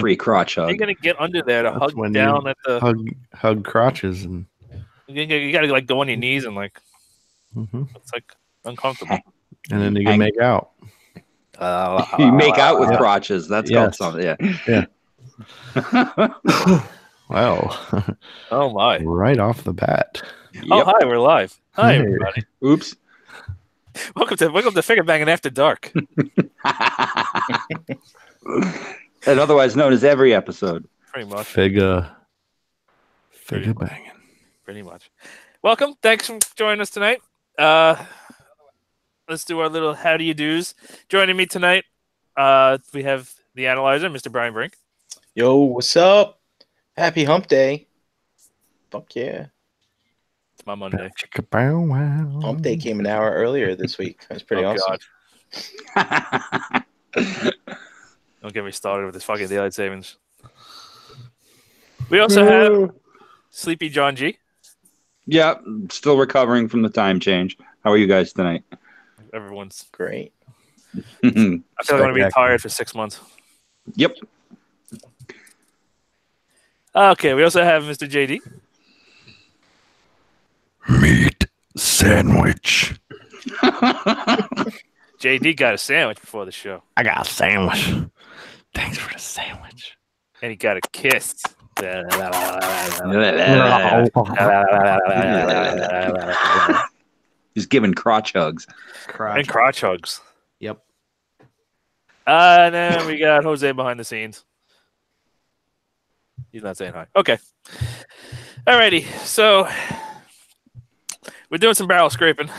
free crotch You're hug. gonna get under there to hug when down you at the. hug crotches and. You gotta like go on your knees and like. Mm-hmm. It's like uncomfortable. And then you can make out. You make out with crotches. That's called something. Yeah. Wow. Oh my! Right off the bat. Oh hi, we're live. Hi Hey. everybody. Oops. Welcome to Figgah Bangin After Dark. And otherwise known as every episode. Pretty much. Figgah banging. Pretty much. Welcome. Thanks for joining us tonight. Let's do our little how do you do's. Joining me tonight, we have the analyzer, Mr. Brian Brink. Yo, what's up? Happy hump day. Fuck yeah. It's my Monday. Hump day came an hour earlier this week. That's pretty awesome. God. Don't get me started with this fucking daylight savings. We also have Sleepy John G. Yeah, still recovering from the time change. How are you guys tonight? Everyone's great. I feel like I'm going to be tired for 6 months. Yep. Okay, we also have Mr. JD. Meat sandwich. JD got a sandwich before the show. I got a sandwich. Thanks for the sandwich. And he got a kiss. He's giving crotch hugs. And crotch hugs. Yep. And then we got Jose behind the scenes. He's not saying hi. Okay. Alrighty. So we're doing some barrel scraping.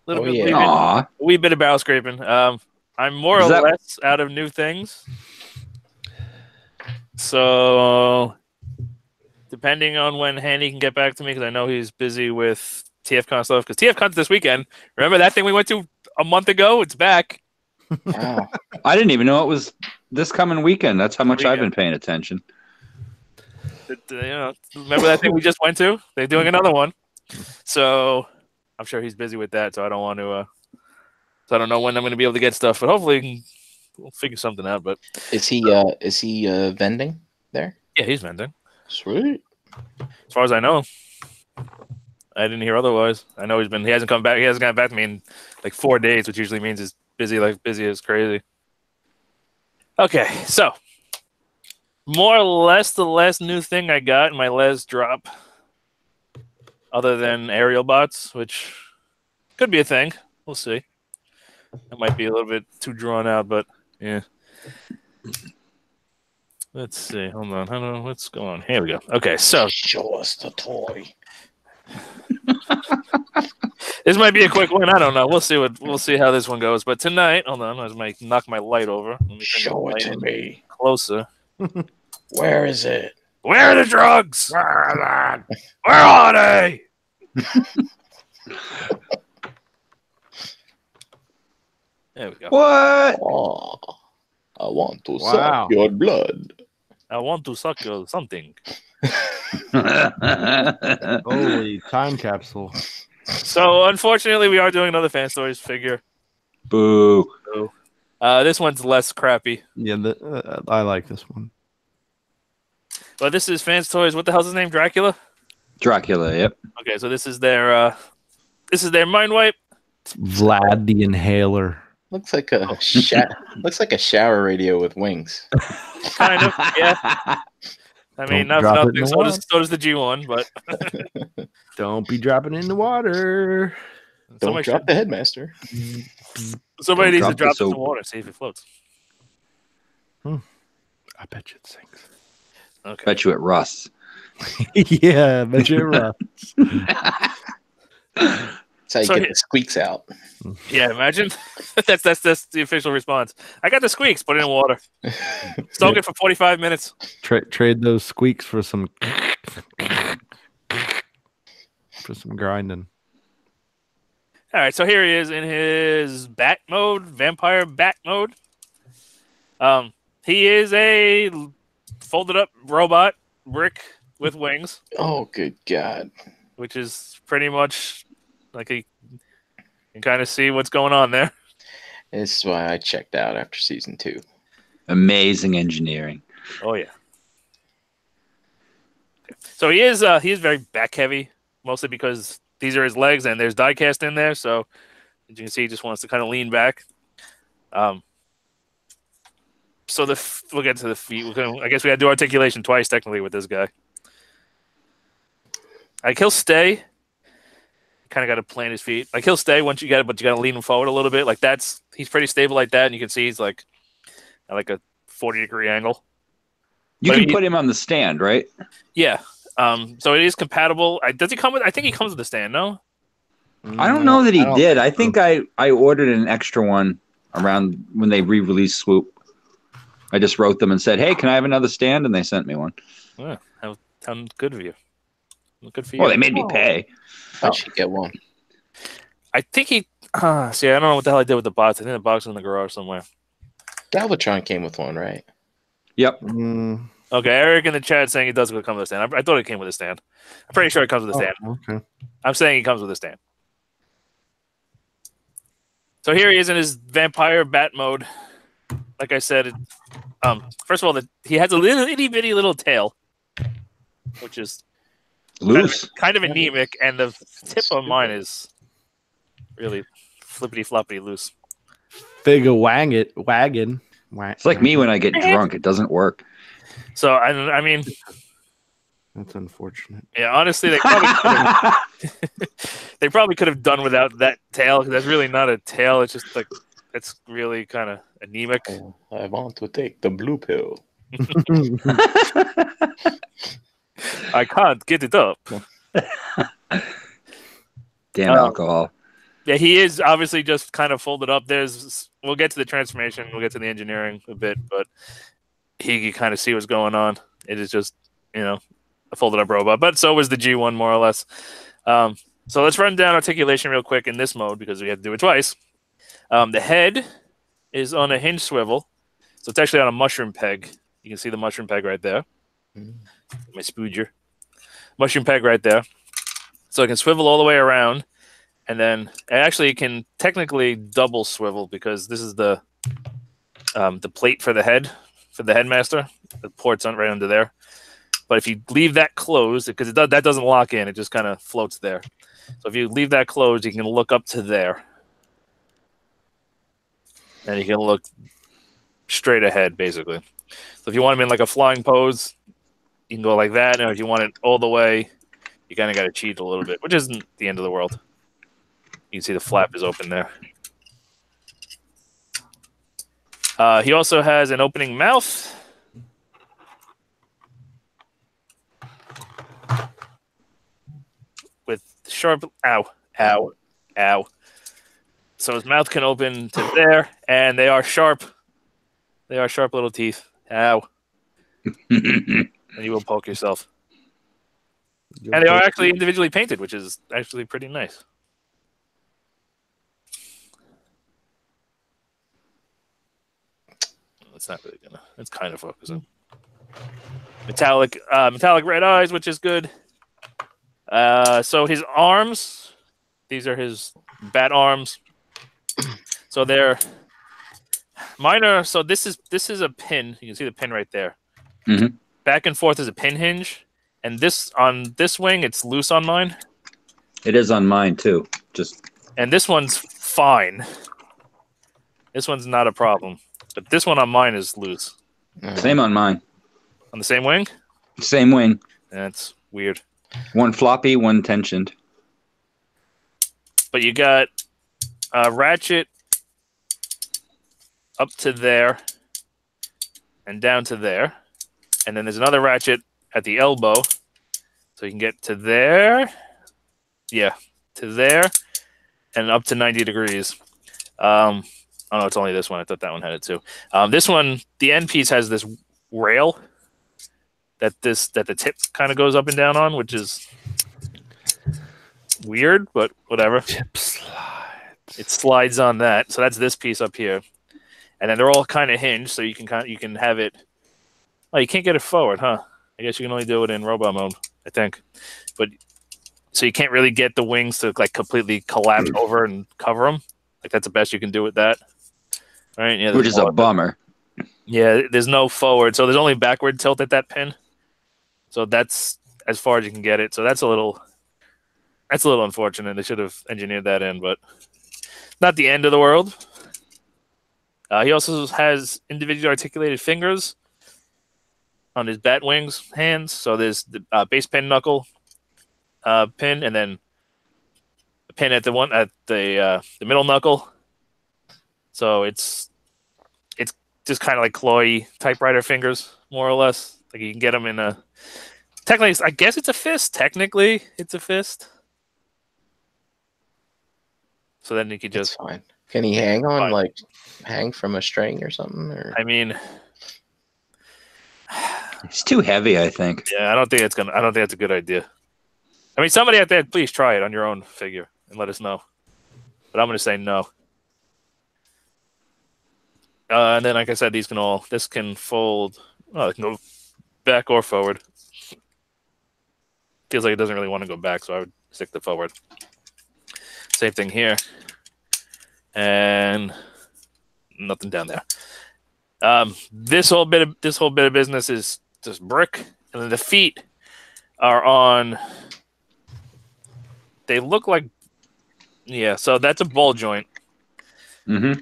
A wee bit of barrel scraping. I'm more or less out of new things. So depending on when Handy can get back to me, because I know he's busy with TFCon stuff. Because TFCon's this weekend. Remember that thing we went to a month ago? It's back. Wow. I didn't even know it was this coming weekend. That's how much I've been paying attention. Remember that thing we just went to? They're doing another one. So I'm sure he's busy with that. So I don't want to. So I don't know when I'm going to be able to get stuff, but hopefully we'll figure something out. But is he vending there? Yeah, he's vending. Sweet. As far as I know, I didn't hear otherwise. I know he hasn't come back. He hasn't gotten back to me in like 4 days, which usually means he's busy, like busy as crazy. Okay, so more or less the last new thing I got in my last drop, other than aerial bots, which could be a thing. We'll see. It might be a little bit too drawn out, but yeah. Let's see. Hold on. I don't know what's going on. Here we go. Okay, so show us the toy. This might be a quick one. I don't know. We'll see how this one goes. But tonight, hold on. I might knock my light over. Let me show it to me closer. Where is it? Where are the drugs? Where are they? Where are they? There we go. What? Oh, I want to suck your blood. I want to suck your something. Holy time capsule. So, unfortunately, we are doing another Fan Stories figure. Boo. This one's less crappy. Yeah, I like this one. But this is Fan Stories. What the hell's his name? Dracula? Dracula, yep. Okay, so this is their Mindwipe. It's Vlad the Inhaler. Looks like a shower radio with wings. Kind of, yeah. I mean, nothing. So does the G1, but don't be dropping it in the water. Don't drop the headmaster. Somebody needs to drop it in the water, see if it floats. I bet you it sinks. Okay. Bet you it rusts. Yeah, I bet you it rusts. That's how you get the squeaks out. Yeah, imagine. That's the official response. I got the squeaks. Put it in water. Soak it for 45 minutes. Trade those squeaks for some grinding. All right, so here he is in his bat mode, vampire bat mode. He is a folded up robot brick with wings. Oh, good God! Which is pretty much like you can kind of see what's going on there. This is why I checked out after season 2. Amazing engineering. Oh yeah. So he is very back heavy, mostly because these are his legs and there's die cast in there. So as you can see, he just wants to kind of lean back. So we'll get to the feet. I guess we got to do articulation twice technically with this guy. Like he'll stay. Kind of got to plant his feet. Like he'll stay once you got it, but you got to lean him forward a little bit. Like he's pretty stable like that, and you can see he's like at like a 40-degree angle. You can put him on the stand, right? Yeah. So it is compatible. Does he come with? I think he comes with a stand. No. I don't know that he did. I think I ordered an extra one around when they re-released Swoop. I just wrote them and said, "Hey, can I have another stand?" And they sent me one. Yeah, how good of you. Good for you. Well, they made me pay. I should get one. I think he. See, I don't know what the hell I did with the box. I think the box is in the garage somewhere. Galvatron came with one, right? Yep. Okay, Eric in the chat saying he does come with a stand. I thought it came with a stand. I'm pretty sure it comes with a stand. Okay. I'm saying he comes with a stand. So here he is in his vampire bat mode. Like I said, first of all, he has a itty bitty little tail, which is loose, kind of anemic, and the tip on mine is really flippity floppity loose. Figgah wagon. It's like me when I get drunk; it doesn't work. So I mean, that's unfortunate. Yeah, honestly, they probably could have done without that tail because that's really not a tail. It's just like it's really kind of anemic. I want to take the blue pill. I can't get it up. Damn alcohol. Yeah, he is obviously just kind of folded up. We'll get to the transformation. We'll get to the engineering a bit, but you kind of see what's going on. It is just, a folded up robot. But so was the G1, more or less. So let's run down articulation real quick in this mode because we have to do it twice. The head is on a hinge swivel. So it's actually on a mushroom peg. You can see the mushroom peg right there. My spooger. Mushroom peg right there. So it can swivel all the way around. And then it can technically double swivel because this is the plate for the headmaster. The port's right under there. But if you leave that closed, because that doesn't lock in, it just kind of floats there. So if you leave that closed, you can look up to there. And you can look straight ahead, basically. So if you want them in like a flying pose, you can go like that. And if you want it all the way, you kind of got to cheat a little bit, which isn't the end of the world. You can see the flap is open there. He also has an opening mouth. With sharp... Ow. Ow. Ow. So his mouth can open to there, and they are sharp. They are sharp little teeth. Ow. And you will poke yourself. And they are actually individually painted, which is actually pretty nice. It's not really gonna. It's kind of focusing. Metallic red eyes, which is good. So his arms, these are his bat arms. So they're minor. So this is a pin. You can see the pin right there. Mm-hmm. Back and forth is a pin hinge, and on this wing it's loose on mine. It is on mine too. And this one's fine. This one's not a problem. But this one on mine is loose. Same on mine. On the same wing? Same wing. That's weird. One floppy, one tensioned. But you got a ratchet up to there and down to there. And then there's another ratchet at the elbow. So you can get to there. Yeah, to there and up to 90 degrees. Oh, no, it's only this one. I thought that one had it too. This one, the end piece has this rail that the tip kind of goes up and down on, which is weird, but whatever. Tip slides. It slides on that. So that's this piece up here. And then they're all kind of hinged, so you can have it. Oh, you can't get it forward, huh? I guess you can only do it in robot mode, I think. But so you can't really get the wings to like completely collapse over and cover them. Like that's the best you can do with that. Right? Yeah, which is a bummer. Yeah, there's no forward, so there's only backward tilt at that pin. So that's as far as you can get it. So that's a little unfortunate. They should have engineered that in, but not the end of the world. He also has individually articulated fingers on his bat wings hands. So there's the base pin knuckle pin, and then a pin at the middle knuckle. So it's just kind of like clawy typewriter fingers, more or less. Like you can get them in a. Technically, I guess it's a fist. Technically, it's a fist. So then you could just. That's fine. Can he hang on hang from a string or something? Or I mean, It's too heavy, I think. yeah, I don't think that's a good idea. I mean, somebody out there, please try it on your own figure and let us know. But I'm going to say no. And then, like I said, this can fold. Oh, it can go back or forward. Feels like it doesn't really want to go back, so I would stick to forward. Same thing here. And nothing down there. This whole bit of business is just brick, and then the feet are on. They look like, yeah. So that's a ball joint. Mm-hmm.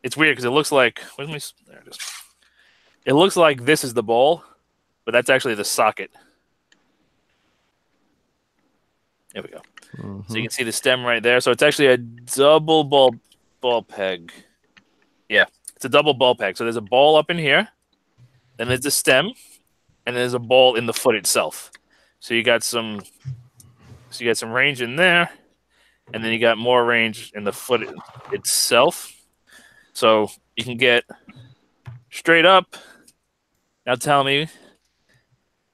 It's weird because it looks like. There it is. It looks like this is the ball, but that's actually the socket. There we go. Mm-hmm. So you can see the stem right there. So it's actually a double ball peg. Yeah, it's a double ball peg. So there's a ball up in here, then there's a stem, and there's a ball in the foot itself. So you got some range in there, and then you got more range in the foot itself. So you can get straight up. Now tell me,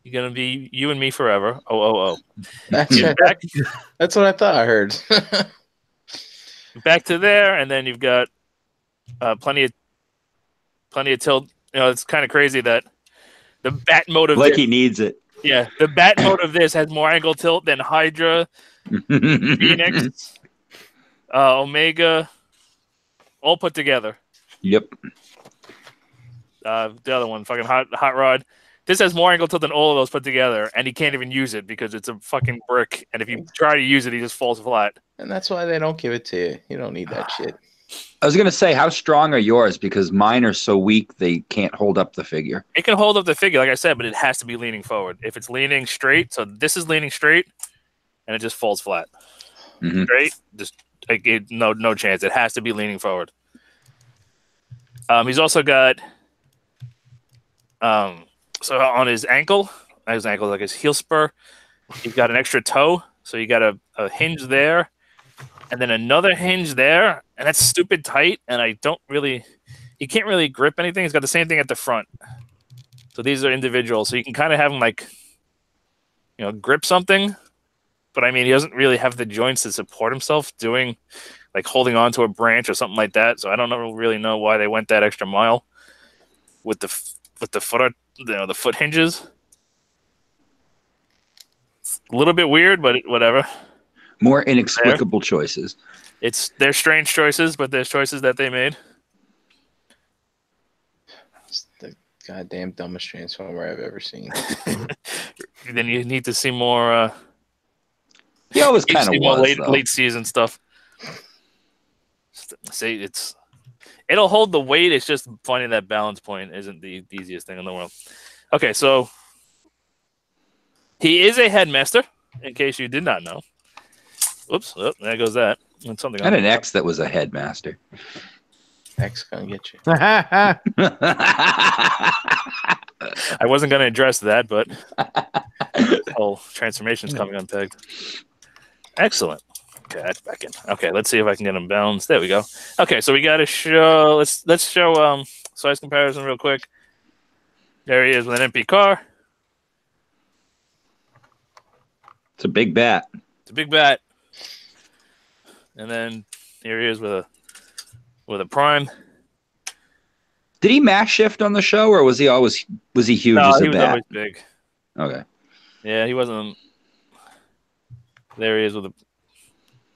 you're gonna be you and me forever. Oh. that's what I thought I heard. Back to there, and then you've got plenty of tilt. You know, it's kind of crazy that the bat mode of Like he needs it. Yeah, the bat mode of this has more angle tilt than Hydra, Phoenix, Omega, all put together. Yep. The other one, fucking Hot Rod. This has more angle tilt than all of those put together, and he can't even use it because it's a fucking brick. And if you try to use it, he just falls flat. And that's why they don't give it to you. You don't need that shit. I was going to say, how strong are yours? Because mine are so weak, they can't hold up the figure. It can hold up the figure, like I said, but it has to be leaning forward. If it's leaning straight, so this is leaning straight, and it just falls flat. Mm-hmm. Straight, just no chance. It has to be leaning forward. He's also got, so on his ankle, like his heel spur, he's got an extra toe, so you got a hinge there, and then another hinge there, and that's stupid tight, and he can't really grip anything. He's got the same thing at the front. So these are individual, so you can kind of have him like, grip something, but I mean, he doesn't really have the joints to support himself doing, like holding on to a branch or something like that. So I don't really know why they went that extra mile with the foot, the foot hinges. It's a little bit weird, but whatever. More inexplicable choices. They're strange choices, but there's choices that they made. It's the goddamn dumbest Transformer I've ever seen. Then you need to see more. He always kind of was late season stuff. See, it'll hold the weight. It's just finding that balance point isn't the easiest thing in the world. Okay, so he is a headmaster, in case you did not know. Oops, there goes that. And something. I had an ex that was a headmaster. X gonna get you. I wasn't going to address that, but whole transformation's coming unpegged. Excellent. Okay, that's back in. Okay, let's see if I can get them balanced. There we go. Okay, so we got to show. Let's show size comparison real quick. There he is with an MP car. It's a big bat. It's a big bat. And then here he is with a prime. Did he mass shift on the show, or was he huge No, as a he was bat? always big. Okay. Yeah, he wasn't. There he is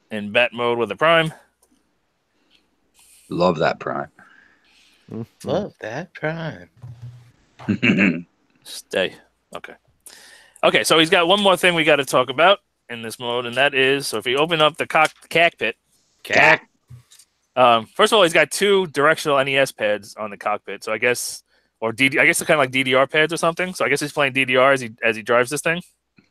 in bat mode with a prime. Love that prime. Love that prime. Stay. Okay. Okay, so he's got one more thing we got to talk about in this mode, and that is, so if you open up the cockpit, first of all, he's got 2 directional NES pads on the cockpit, so I guess, or I guess they're kind of like DDR pads or something, so I guess he's playing DDR as he drives this thing.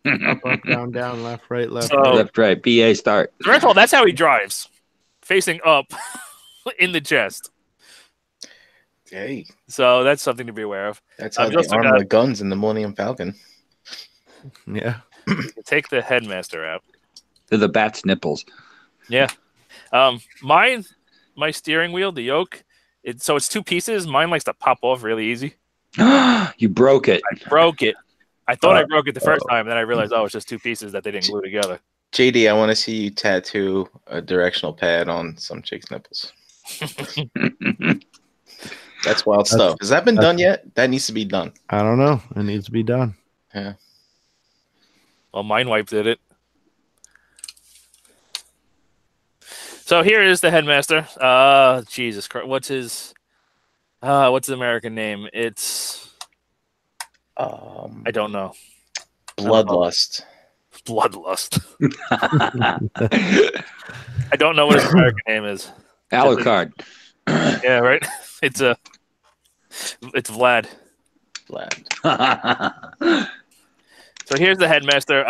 Up, down, down, left, right, left, So, right. Left, right, BA start. First of all, that's how he drives, facing up in the chest. Hey, So that's something to be aware of. that's how they arm the guns in the Millennium Falcon. Yeah. Take the headmaster out. To the bat's nipples. Yeah. My steering wheel, the yoke, it's 2 pieces. Mine likes to pop off really easy. You broke it. I broke it. I thought I broke it the first time, and then I realized, it's just 2 pieces that they didn't glue together. JD, I want to see you tattoo a directional pad on some chick's nipples. That's wild stuff. Has that been done yet? That needs to be done. I don't know. It needs to be done. Yeah. Well, Mindwipe did it. So here is the headmaster. Jesus Christ. What's his American name? It's I don't know. Bloodlust. Bloodlust. I don't know what his American name is. Alucard. Yeah, right. It's Vlad. So here's the headmaster.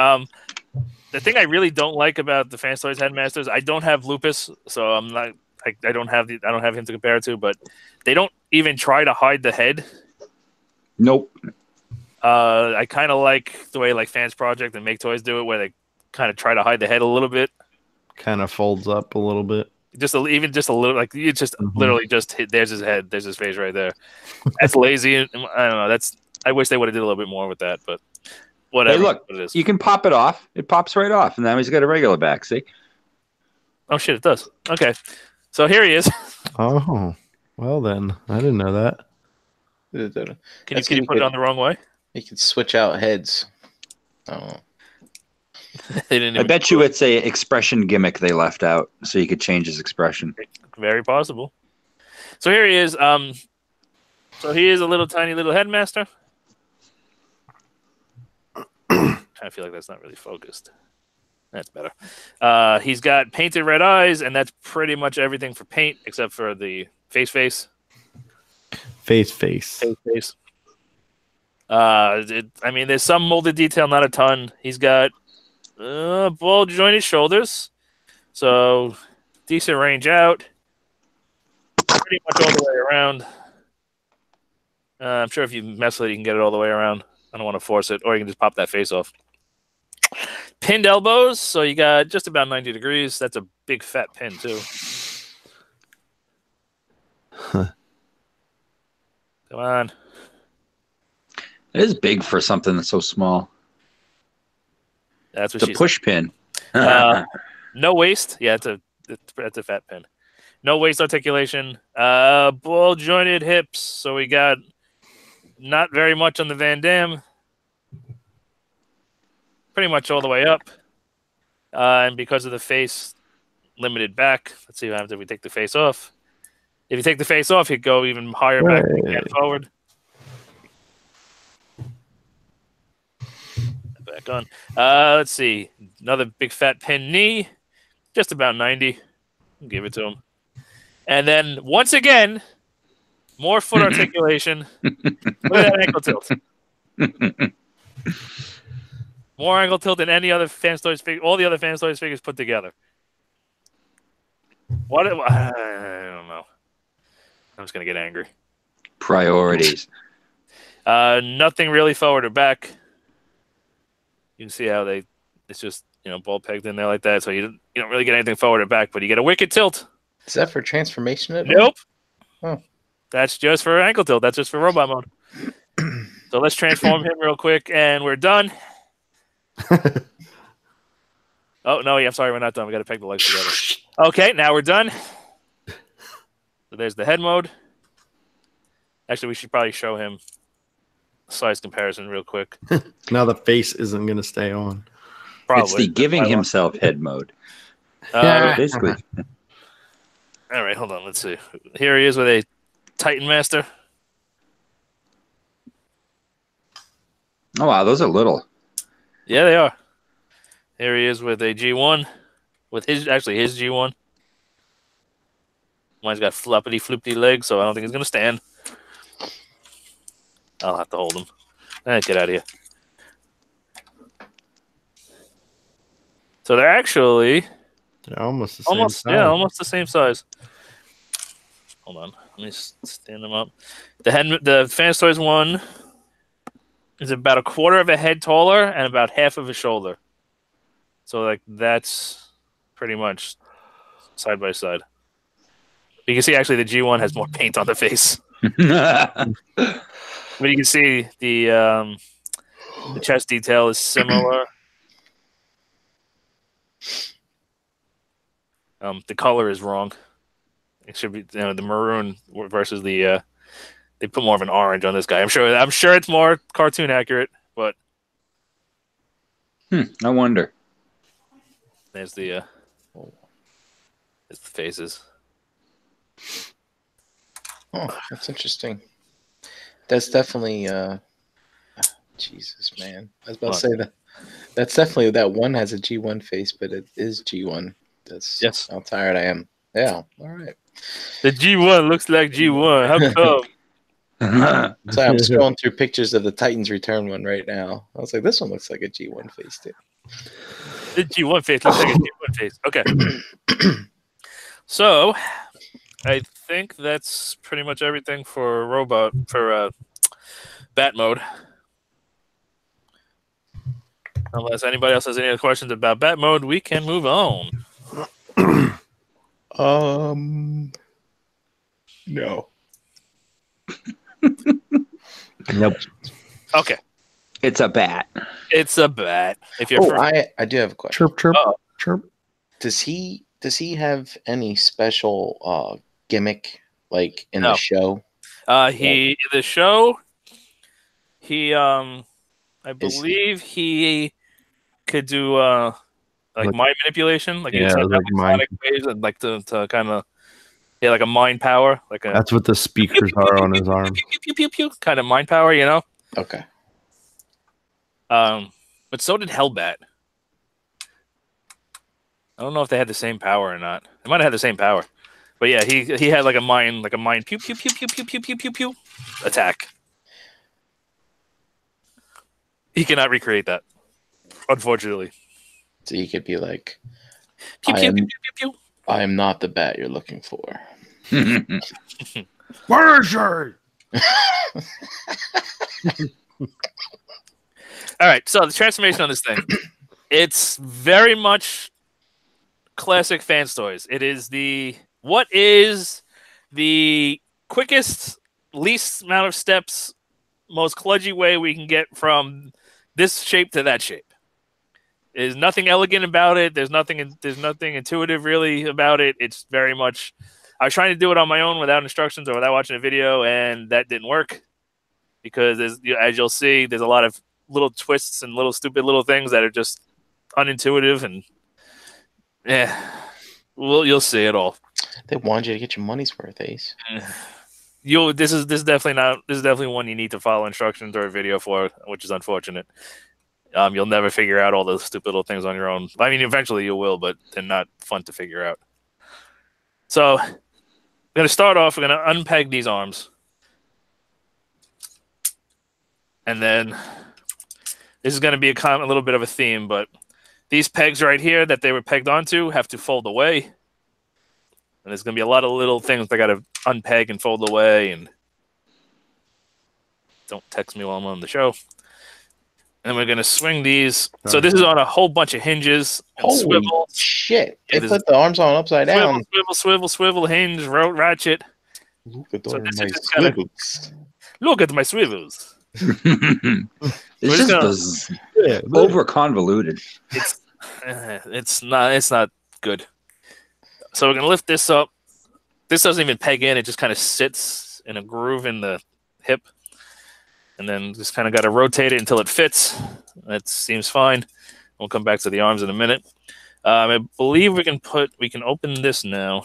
The thing I really don't like about the Fan Stories headmasters, I don't have Lupus, so I'm not. I don't have him to compare it to, but they don't even try to hide the head. Nope. I kind of like the way like Fans Project and Make Toys do it, where they kind of try to hide the head a little bit. Kind of folds up a little bit. Even just a little, like you just literally just hit. There's his head. There's his face right there. That's lazy. I don't know. I wish they would have did a little bit more with that, but whatever. Hey, look, it is. you can pop it off. It pops right off, and now he's got a regular back. See? Oh shit, it does. Okay, so here he is. Oh, well then, I didn't know that. Can you put it on the wrong way? You could switch out heads. Oh. I bet you it's a expression gimmick they left out, so you could change his expression. Very possible. So here he is. So he is a tiny little headmaster. I feel like that's not really focused. That's better. He's got painted red eyes, and that's pretty much everything for paint except for the face. Face. I mean, there's some molded detail, not a ton. He's got ball jointed shoulders, so decent range out. Pretty much all the way around. I'm sure if you mess with it, you can get it all the way around. I don't want to force it, or you can just pop that face off. Pinned elbows, so you got just about 90 degrees. That's a big fat pin too. Come on. It is big for something that's so small. That's what it's a push pin. No waist. Yeah, it's a fat pin. No waist articulation. Ball jointed hips. So we got not very much on the Van Damme. Pretty much all the way up. And because of the face, limited back. Let's see what happens if we take the face off. If you take the face off, he'd go even higher back and forward. Back on. Let's see. Another big fat pin knee. Just about 90. Give it to him. And then, once again, more foot articulation. Look at that ankle tilt. More ankle tilt than any other Fan Stories figure. All the other Fan Stories figures put together. What? I don't know. I'm just going to get angry. Priorities. Nothing really forward or back. You can see how it's just, ball pegged in there like that. So you don't really get anything forward or back, but you get a wicked tilt. Is that for transformation? Nope. Oh. That's just for ankle tilt. That's just for robot mode. So let's transform him real quick, and we're done. Oh, no, I'm sorry, we're not done. We got to peg the legs together. Okay, now we're done. So there's the head mode. Actually, we should probably show him size comparison real quick. Now the face isn't going to stay on. Probably. It's the giving himself head mode. Basically. All right, hold on. Let's see. Here he is with a Titan Master. Oh wow, those are little. Yeah, they are. Here he is with a G1, with his G1. Mine's got floppity floopy legs, so I don't think he's gonna stand. I'll have to hold him. Get out of here. So they're actually They're almost the same size. Yeah, almost the same size. Hold on, let me stand them up. The Fans Toys one is about a quarter of a head taller and about half of a shoulder. So like that's pretty much side by side. You can see actually the G1 has more paint on the face. But you can see the chest detail is similar. The color is wrong. It should be the maroon versus the. They put more of an orange on this guy. I'm sure it's more cartoon accurate, but. I wonder. There's the faces. Oh, that's interesting. That's definitely Jesus, man. I was about to say that's definitely that one has a G1 face, but it is G1. That's how tired I am. Yeah. All right. The G1 looks like G1. How come? So I'm scrolling through pictures of the Titans Return one right now. I was like, this one looks like a G1 face too. The G1 face looks like a G1 face. Okay. So, I think that's pretty much everything for Bat Mode. Unless anybody else has any other questions about Bat Mode, we can move on. No. Nope. Okay. It's a bat. It's a bat. If you're I do have a question. Chirp, chirp, chirp. Does he have any special gimmick like in the show? I believe he could do like mind manipulation, like mind waves and like to kind of like a mind power, that's what the speakers are on his arm. Kind of mind power, Okay. But so did Hellbat. I don't know if they had the same power or not. They might have had the same power, but yeah, he had like a mind pew pew pew pew pew pew pew pew pew attack. He cannot recreate that, unfortunately. So he could be like, pew, pew, pew, pew, pew. I am not the bat you're looking for. Where is she? All right, so the transformation on this thing, it's very much classic Fans Toys. It is what is the quickest, least amount of steps, most kludgy way we can get from this shape to that shape. There's nothing elegant about it. There's nothing intuitive really about it. It's very much. I was trying to do it on my own without instructions or without watching a video, and that didn't work because as you'll see, there's a lot of little twists and little stupid little things that are just unintuitive, and you'll see it all. They wanted you to get your money's worth, Ace. This is definitely one you need to follow instructions or a video for, which is unfortunate. You'll never figure out all those stupid little things on your own. I mean, eventually you will, but they're not fun to figure out. So, we're going to start off. We're going to unpeg these arms. And then, this is going to be a little bit of a theme, but these pegs right here that they were pegged onto have to fold away. And there's going to be a lot of little things I got to unpeg and fold away. And don't text me while I'm on the show. And we're going to swing these. So this is on a whole bunch of hinges and swivels. Shit. They put the arms on upside down. Swivel, hinge, ratchet. Look at my swivels. Look at my swivels. It's just over convoluted. It's not good. So we're going to lift this up. This doesn't even peg in. It just kind of sits in a groove in the hip. And then just kind of got to rotate it until it fits. That seems fine. We'll come back to the arms in a minute. I believe we can open this now,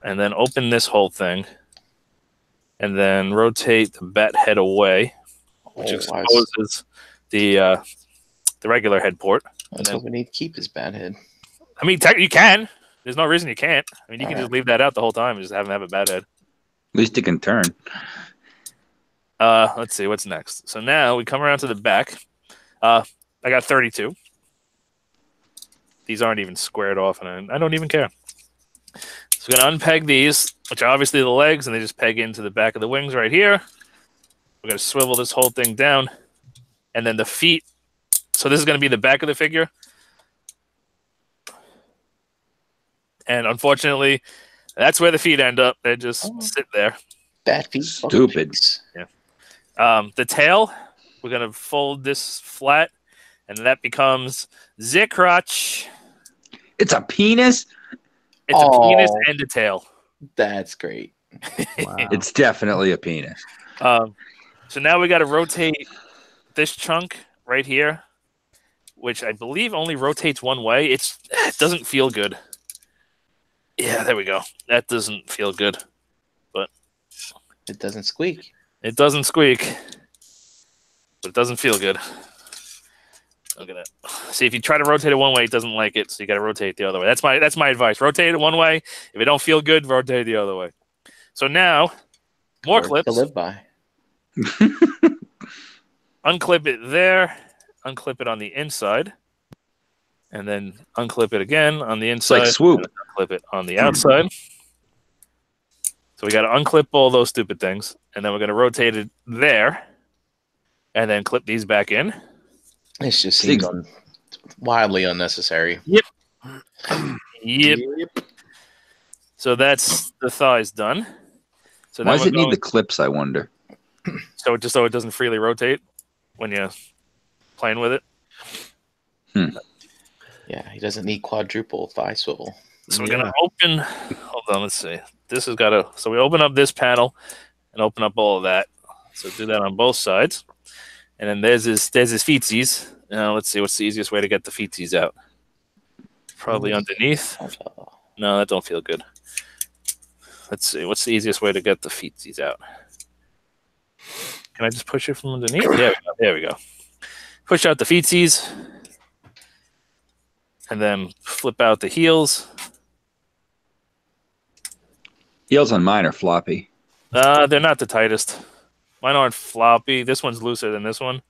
and then open this whole thing. and then rotate the bat head away, which exposes the regular head port. I was hoping he'd keep his bat head. I mean, you can. There's no reason you can't. I mean, you can just leave that out the whole time and just have him have a bat head. At least it can turn. Let's see what's next. So now we come around to the back. I got 32. These aren't even squared off, and I don't even care. So we're going to unpeg these, which are obviously the legs, and they just peg into the back of the wings right here. We're going to swivel this whole thing down, and then the feet. So this is going to be the back of the figure. And unfortunately, that's where the feet end up. They just sit there. Bat feet. Stupid. Yeah. The tail, we're going to fold this flat, and that becomes the crotch. It's a penis? It's a penis and a tail. That's great. Wow. It's definitely a penis. So now we got to rotate this chunk right here, which I believe only rotates one way. It doesn't feel good. Yeah, there we go. That doesn't feel good. But it doesn't squeak. It doesn't squeak. But it doesn't feel good. Look at that. See, if you try to rotate it one way, it doesn't like it, so you got to rotate the other way. That's my advice. Rotate it one way. If it don't feel good, rotate it the other way. So now, more clips. To live by. Unclip it there. Unclip it on the inside. And then unclip it again on the inside. It's like swoop. Unclip it on the outside. So we got to unclip all those stupid things. And then we're going to rotate it there. And then clip these back in. It just seems wildly unnecessary. Yep. So that's the thighs done. So why does it need the clips, I wonder? So it doesn't freely rotate when you're playing with it. Yeah, he doesn't need quadruple thigh swivel. So we're gonna open. Hold on, let's see. This has got to. So we open up this panel and open up all of that. So do that on both sides. And then there's his feetsies. Now let's see what's the easiest way to get the feetsies out. Probably underneath. No, that don't feel good. Let's see what's the easiest way to get the feetsies out. Can I just push it from underneath? There we go. Push out the feetsies, and then flip out the heels. Heels on mine are floppy. They're not the tightest. Mine aren't floppy. This one's looser than this one.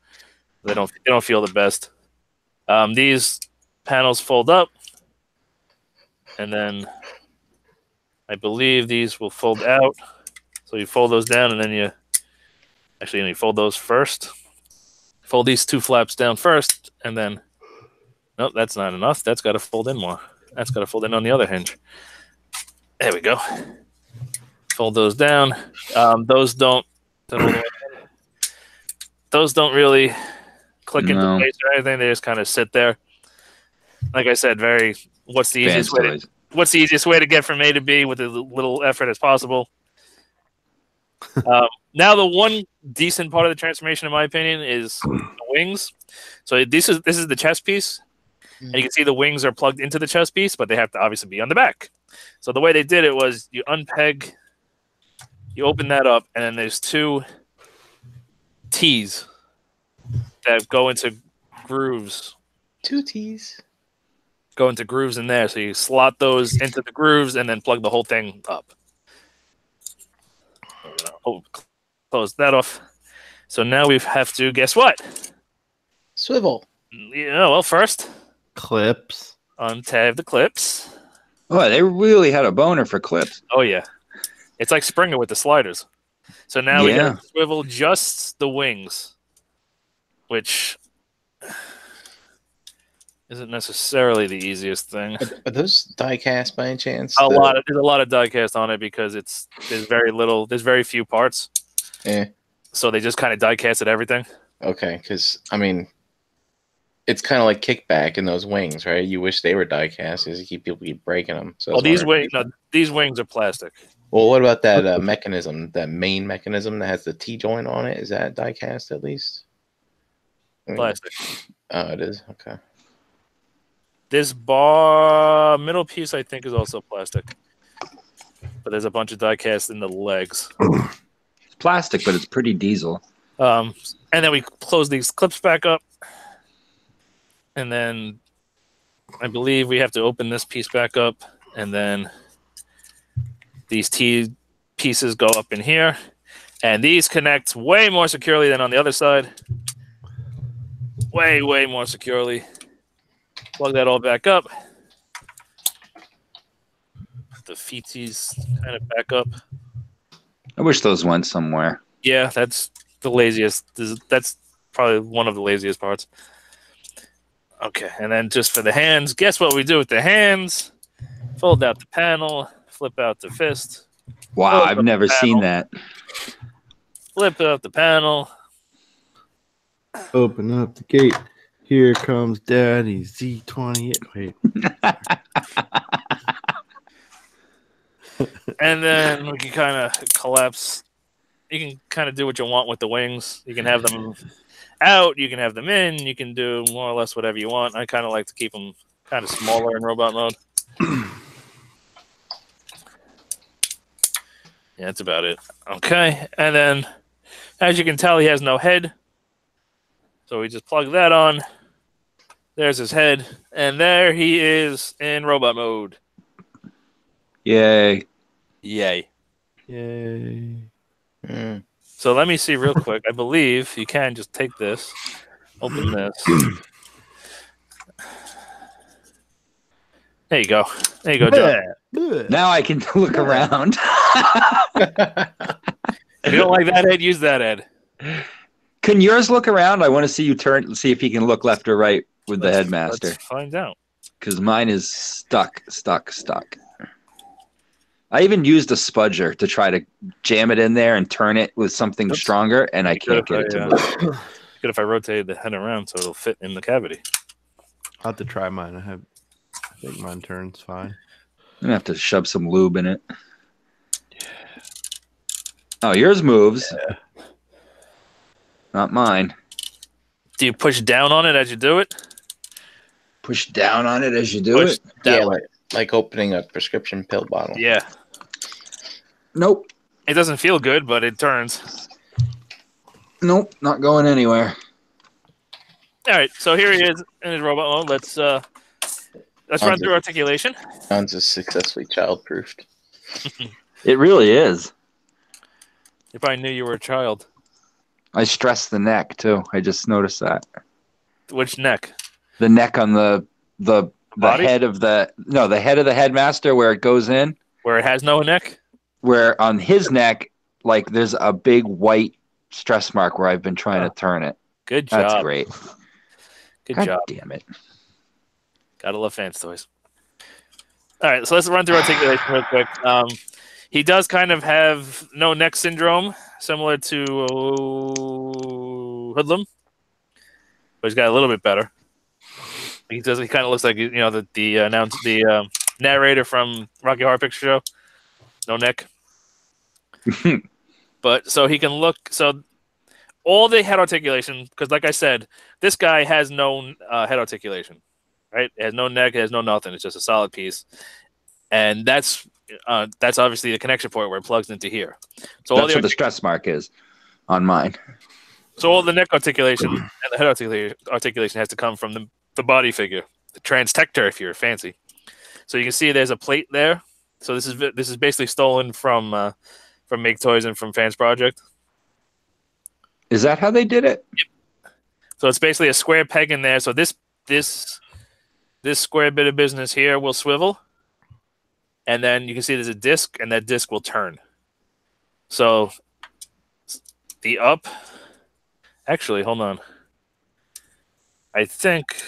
They don't feel the best. These panels fold up, and then I believe these will fold out. So you fold those down, and then you fold those first. Fold these two flaps down first, and then nope, that's not enough. That's got to fold in more. That's got to fold in on the other hinge. There we go. Fold those down. Those don't really click into place or anything. They just kind of sit there. Like I said, what's the easiest way to get from A to B with as little effort as possible. Now the one decent part of the transformation, in my opinion, is the wings. So this is the chest piece, and you can see the wings are plugged into the chest piece, but they have to obviously be on the back. So the way they did it was you unpeg, you open that up, and then there's two T's that go into grooves. Two T's. Go into grooves in there. So you slot those into the grooves and then plug the whole thing up. Close that off. So now we have to, guess what? Swivel. Yeah, well, first. Clips. Untab the clips. Oh, they really had a boner for clips. Oh, yeah. It's like Springer with the sliders. So now we got to swivel just the wings, which isn't necessarily the easiest thing. Are those die cast by any chance? There's a lot of die cast on it because there's very few parts. Yeah. So they just kind of die casted everything. Okay, because I mean, it's kind of like kickback in those wings, right? You wish they were die cast because people keep breaking them. So these wings are plastic. Well, what about that mechanism, that main mechanism that has the T joint on it? Is that die cast at least? Plastic. Oh, it is? Okay. This bar middle piece, I think, is also plastic. But there's a bunch of die cast in the legs. plastic, but it's pretty diesel. And then we close these clips back up. And then I believe we have to open this piece back up. And then these T pieces go up in here. And these connect way more securely than on the other side. Way, way more securely. Plug that all back up. The feeties kind of back up. I wish those went somewhere. Yeah, that's the laziest. That's probably one of the laziest parts. Okay, and then just for the hands, guess what we do with the hands? Fold out the panel, flip out the fist. Wow, I've never seen that. Flip out the panel. Open up the gate. Here comes Daddy Z28. Wait. And then we can kind of collapse. You can kind of do what you want with the wings. You can have them out. You can have them in. You can do more or less whatever you want. I kind of like to keep them kind of smaller in robot mode. Yeah, that's about it. Okay. And then, as you can tell, he has no head. So we just plug that on. There's his head. And there he is in robot mode. Yay. Yay. Yay. So let me see real quick. I believe you can just take this, open this. There you go. There you go, John. Now I can look around. If you don't like that head, use that head. Can yours look around? I want to see you turn, see if he can look left or right with the headmaster. Let's find out. Because mine is stuck. I even used a spudger to try to jam it in there and turn it with something stronger, and I can't get it to move. Good if I rotated the head around so it'll fit in the cavity. I'll have to try mine. I think mine turns fine. I'm gonna have to shove some lube in it. Oh, yours moves. Yeah. Not mine. Do you push down on it as you do it? Push down on it as you do it? Yeah, like opening a prescription pill bottle. Yeah. Nope. It doesn't feel good, but it turns. Nope, not going anywhere. All right, so here he is in his robot mode. Let's run through articulation. Sounds is successfully child-proofed. It really is. You probably knew you were a child. I stress the neck too. I just noticed that. Which neck? The neck on the Body? head of the head of the headmaster where it goes in. Where it has no neck? Where on his neck, like there's a big white stress mark where I've been trying to turn it. Good job. That's great. Good God job. Damn it. Gotta love fans toys. All right, so let's run through articulation real quick. He does kind of have no neck syndrome, similar to Hoodlum, but he's got a little bit better. He kind of looks like the narrator from Rocky Horror Picture Show. No neck. But so he can look. So all the head articulation, because like I said, this guy has no head articulation, right? It has no neck, it has no nothing. It's just a solid piece, and that's obviously the connection point where it plugs into here. So that's where the stress mark is on mine. So all the neck articulation and the head articulation has to come from the body figure, the transtector, if you're fancy. So you can see there's a plate there. So this is basically stolen from Make Toys and from Fans Project. Is that how they did it? Yep. So it's basically a square peg in there. So this square bit of business here will swivel, and then you can see there's a disc, and that disc will turn. So the up. Actually, hold on. I think,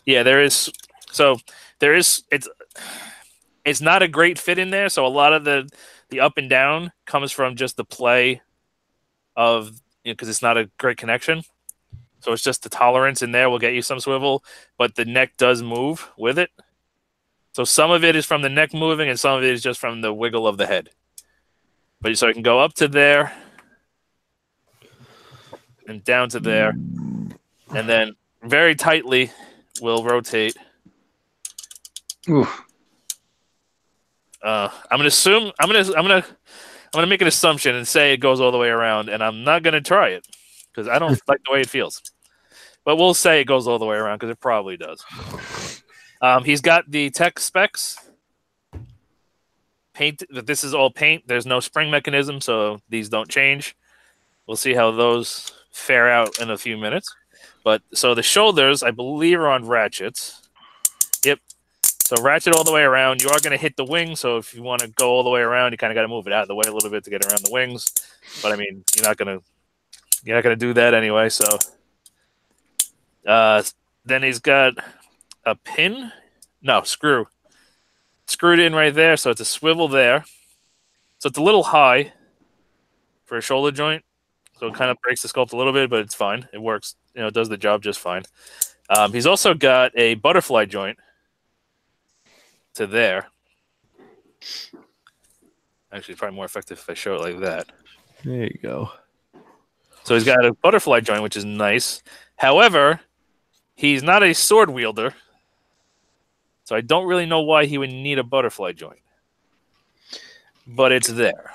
yeah, there is. So there is. It's not a great fit in there. So a lot of the up and down comes from just the play of, because it's not a great connection. So it's just the tolerance in there will get you some swivel, but the neck does move with it. So some of it is from the neck moving, and some of it is just from the wiggle of the head. But so it can go up to there and down to there, and then very tightly will rotate. Oof. I'm gonna assume I'm gonna gonna make an assumption and say it goes all the way around, and I'm not gonna try it because I don't like the way it feels. But we'll say it goes all the way around because it probably does. He's got the tech specs. Paint. This is all paint. There's no spring mechanism, so these don't change. We'll see how those fare out in a few minutes. But so the shoulders, I believe, are on ratchets. Yep. So ratchet all the way around. You are going to hit the wing, so if you want to go all the way around, you kind of got to move it out of the way a little bit to get around the wings. But I mean, you're not gonna do that anyway. So then he's got a pin, no screw, screwed in right there. So it's a swivel there. So it's a little high for a shoulder joint. So it kind of breaks the sculpt a little bit, but it's fine. It works. It does the job just fine. He's also got a butterfly joint to there. Actually, it's probably more effective if I show it like that. There you go. So he's got a butterfly joint, which is nice. However, he's not a sword wielder. So I don't really know why he would need a butterfly joint. But it's there.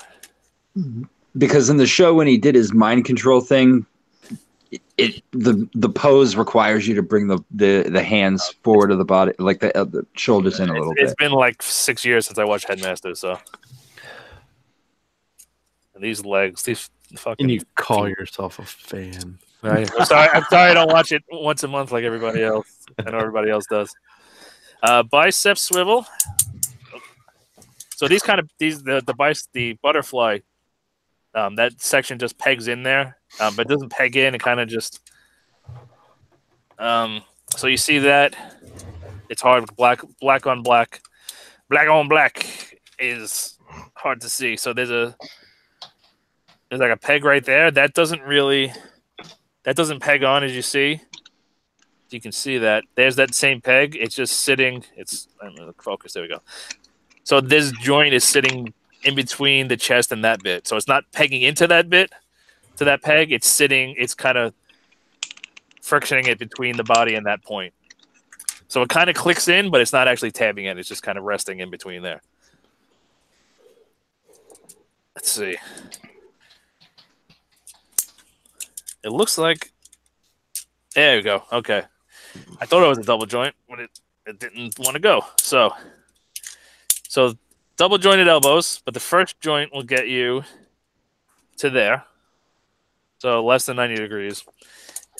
Because in the show, when he did his mind control thing, the pose requires you to bring the hands forward of the body, like the shoulders in a little bit. It's been like 6 years since I watched Headmaster, so. And these legs, these fucking. And you call yourself a fan. I'm sorry I don't watch it once a month like everybody else. I know everybody else does. Bicep swivel. So these the butterfly, that section just pegs in there, but it doesn't peg in. It kind of just. So you see that it's hard. Black on black is hard to see. So there's like a peg right there. That doesn't peg on, as you see. You can see that. There's that same peg. It's just sitting. I'm going to focus. There we go. So this joint is sitting in between the chest and that bit. So it's not pegging into that bit, to that peg. It's sitting. It's kind of frictioning it between the body and that point. So it kind of clicks in, but it's not actually tabbing in. It's just kind of resting in between there. Let's see. It looks like. There you go. Okay. I thought it was a double joint, but it didn't want to go. So double jointed elbows, but the first joint will get you to there. So less than 90 degrees.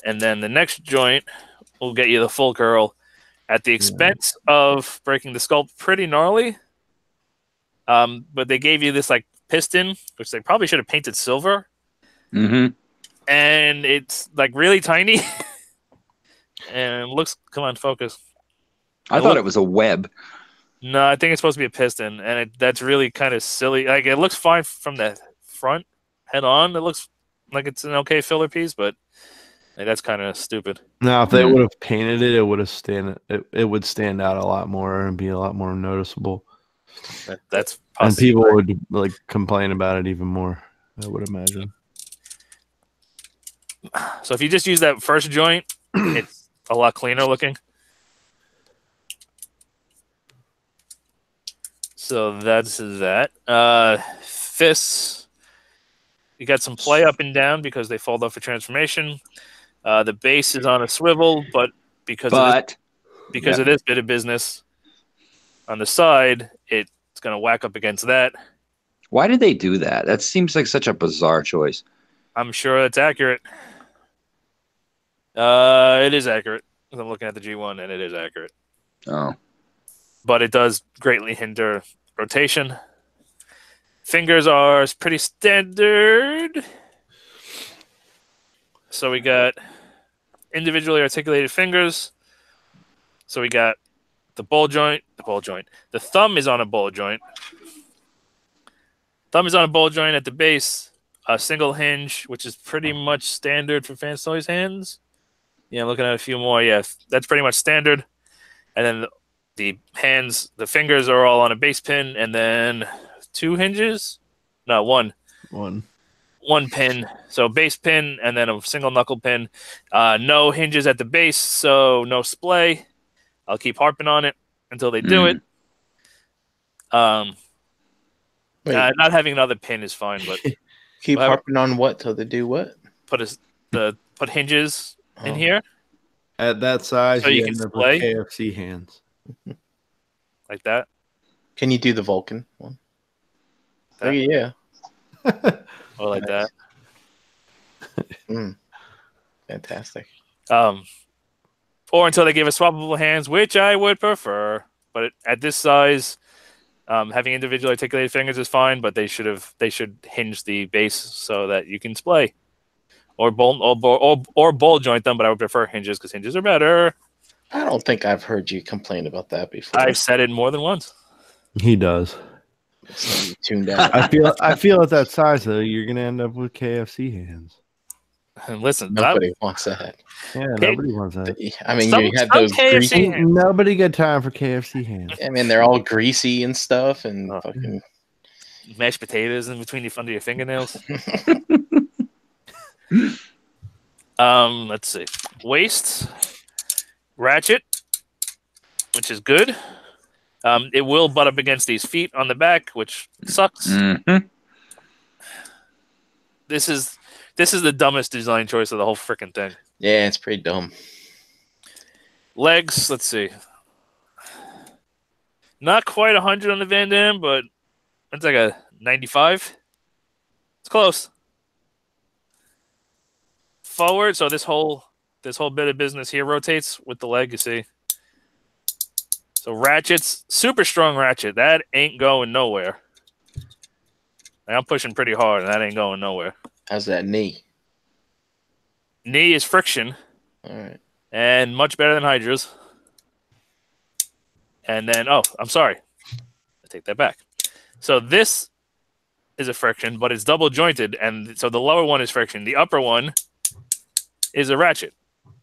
And then the next joint will get you the full curl at the expense of breaking the sculpt pretty gnarly. But they gave you this like piston, which they probably should have painted silver. Mm-hmm. And it's like really tiny. And it looks, come on, focus. I thought it was a web. No, I think it's supposed to be a piston, and that's really kind of silly. Like it looks fine from the front, head on. It looks like it's an okay filler piece, but like, that's kind of stupid. Now, if they would have painted it, it would stand out a lot more and be a lot more noticeable. That's and people would like complain about it even more. I would imagine. So if you just use that first joint, it's a lot cleaner looking. So that's that. Fists, you got some play up and down because they fold up for transformation. The base is on a swivel, but because of this bit of business on the side, it's going to whack up against that. Why did they do that? That seems like such a bizarre choice. I'm sure it's accurate. It is accurate. I'm looking at the G1, and it is accurate. Oh. But it does greatly hinder rotation. Fingers are pretty standard. So we got individually articulated fingers. So we got the ball joint. The thumb is on a ball joint. Thumb is on a ball joint at the base. A single hinge, which is pretty much standard for Fans Toys hands. Yeah, I'm looking at a few more. Yeah, that's pretty much standard. And then the hands, the fingers are all on a base pin, and then two hinges. No, one. One pin. So base pin, and then a single knuckle pin. No hinges at the base, so no splay. I'll keep harping on it until they do it. Wait, Not having another pin is fine, but keep harping on what till they do what? Put hinges in Oh. here At that size, So you can end up display? with KFC hands. like that. Can you do the Vulcan one? That. Okay, yeah. Or like Nice. Fantastic. that. Or until they give us swappable hands, which I would prefer. But at this size, having individually articulated fingers is fine. But they should hinge the base so that you can display, or ball joint them. But I would prefer hinges because hinges are better. I don't think I've heard you complain about that before. I've said it more than once. He does. So you tuned out. I feel at that size though, you're gonna end up with KFC hands. And listen, Nobody wants that. Yeah, nobody wants that. I mean, Some- you had some those KFC greasy. hands. Nobody got time for KFC hands. I mean, they're all greasy and stuff, and Oh. fucking. mashed potatoes in between under your fingernails. Let's see. Waist, ratchet, which is good. It will butt up against these feet on the back, which sucks. Mhm. This is the dumbest design choice of the whole freaking thing. Yeah, it's pretty dumb. Legs, let's see. Not quite 100 on the Van Damme, but it's like a 95. It's close. Forward, so this whole bit of business here rotates with the leg, you see. So ratchets, super strong ratchet. That ain't going nowhere. Like, I'm pushing pretty hard, and that ain't going nowhere. How's that knee? Knee is friction, All right. and much better than Hydra's. And then, oh, I'm sorry. I take that back. So this is a friction, but it's double jointed, and so the lower one is friction. The upper one is a ratchet.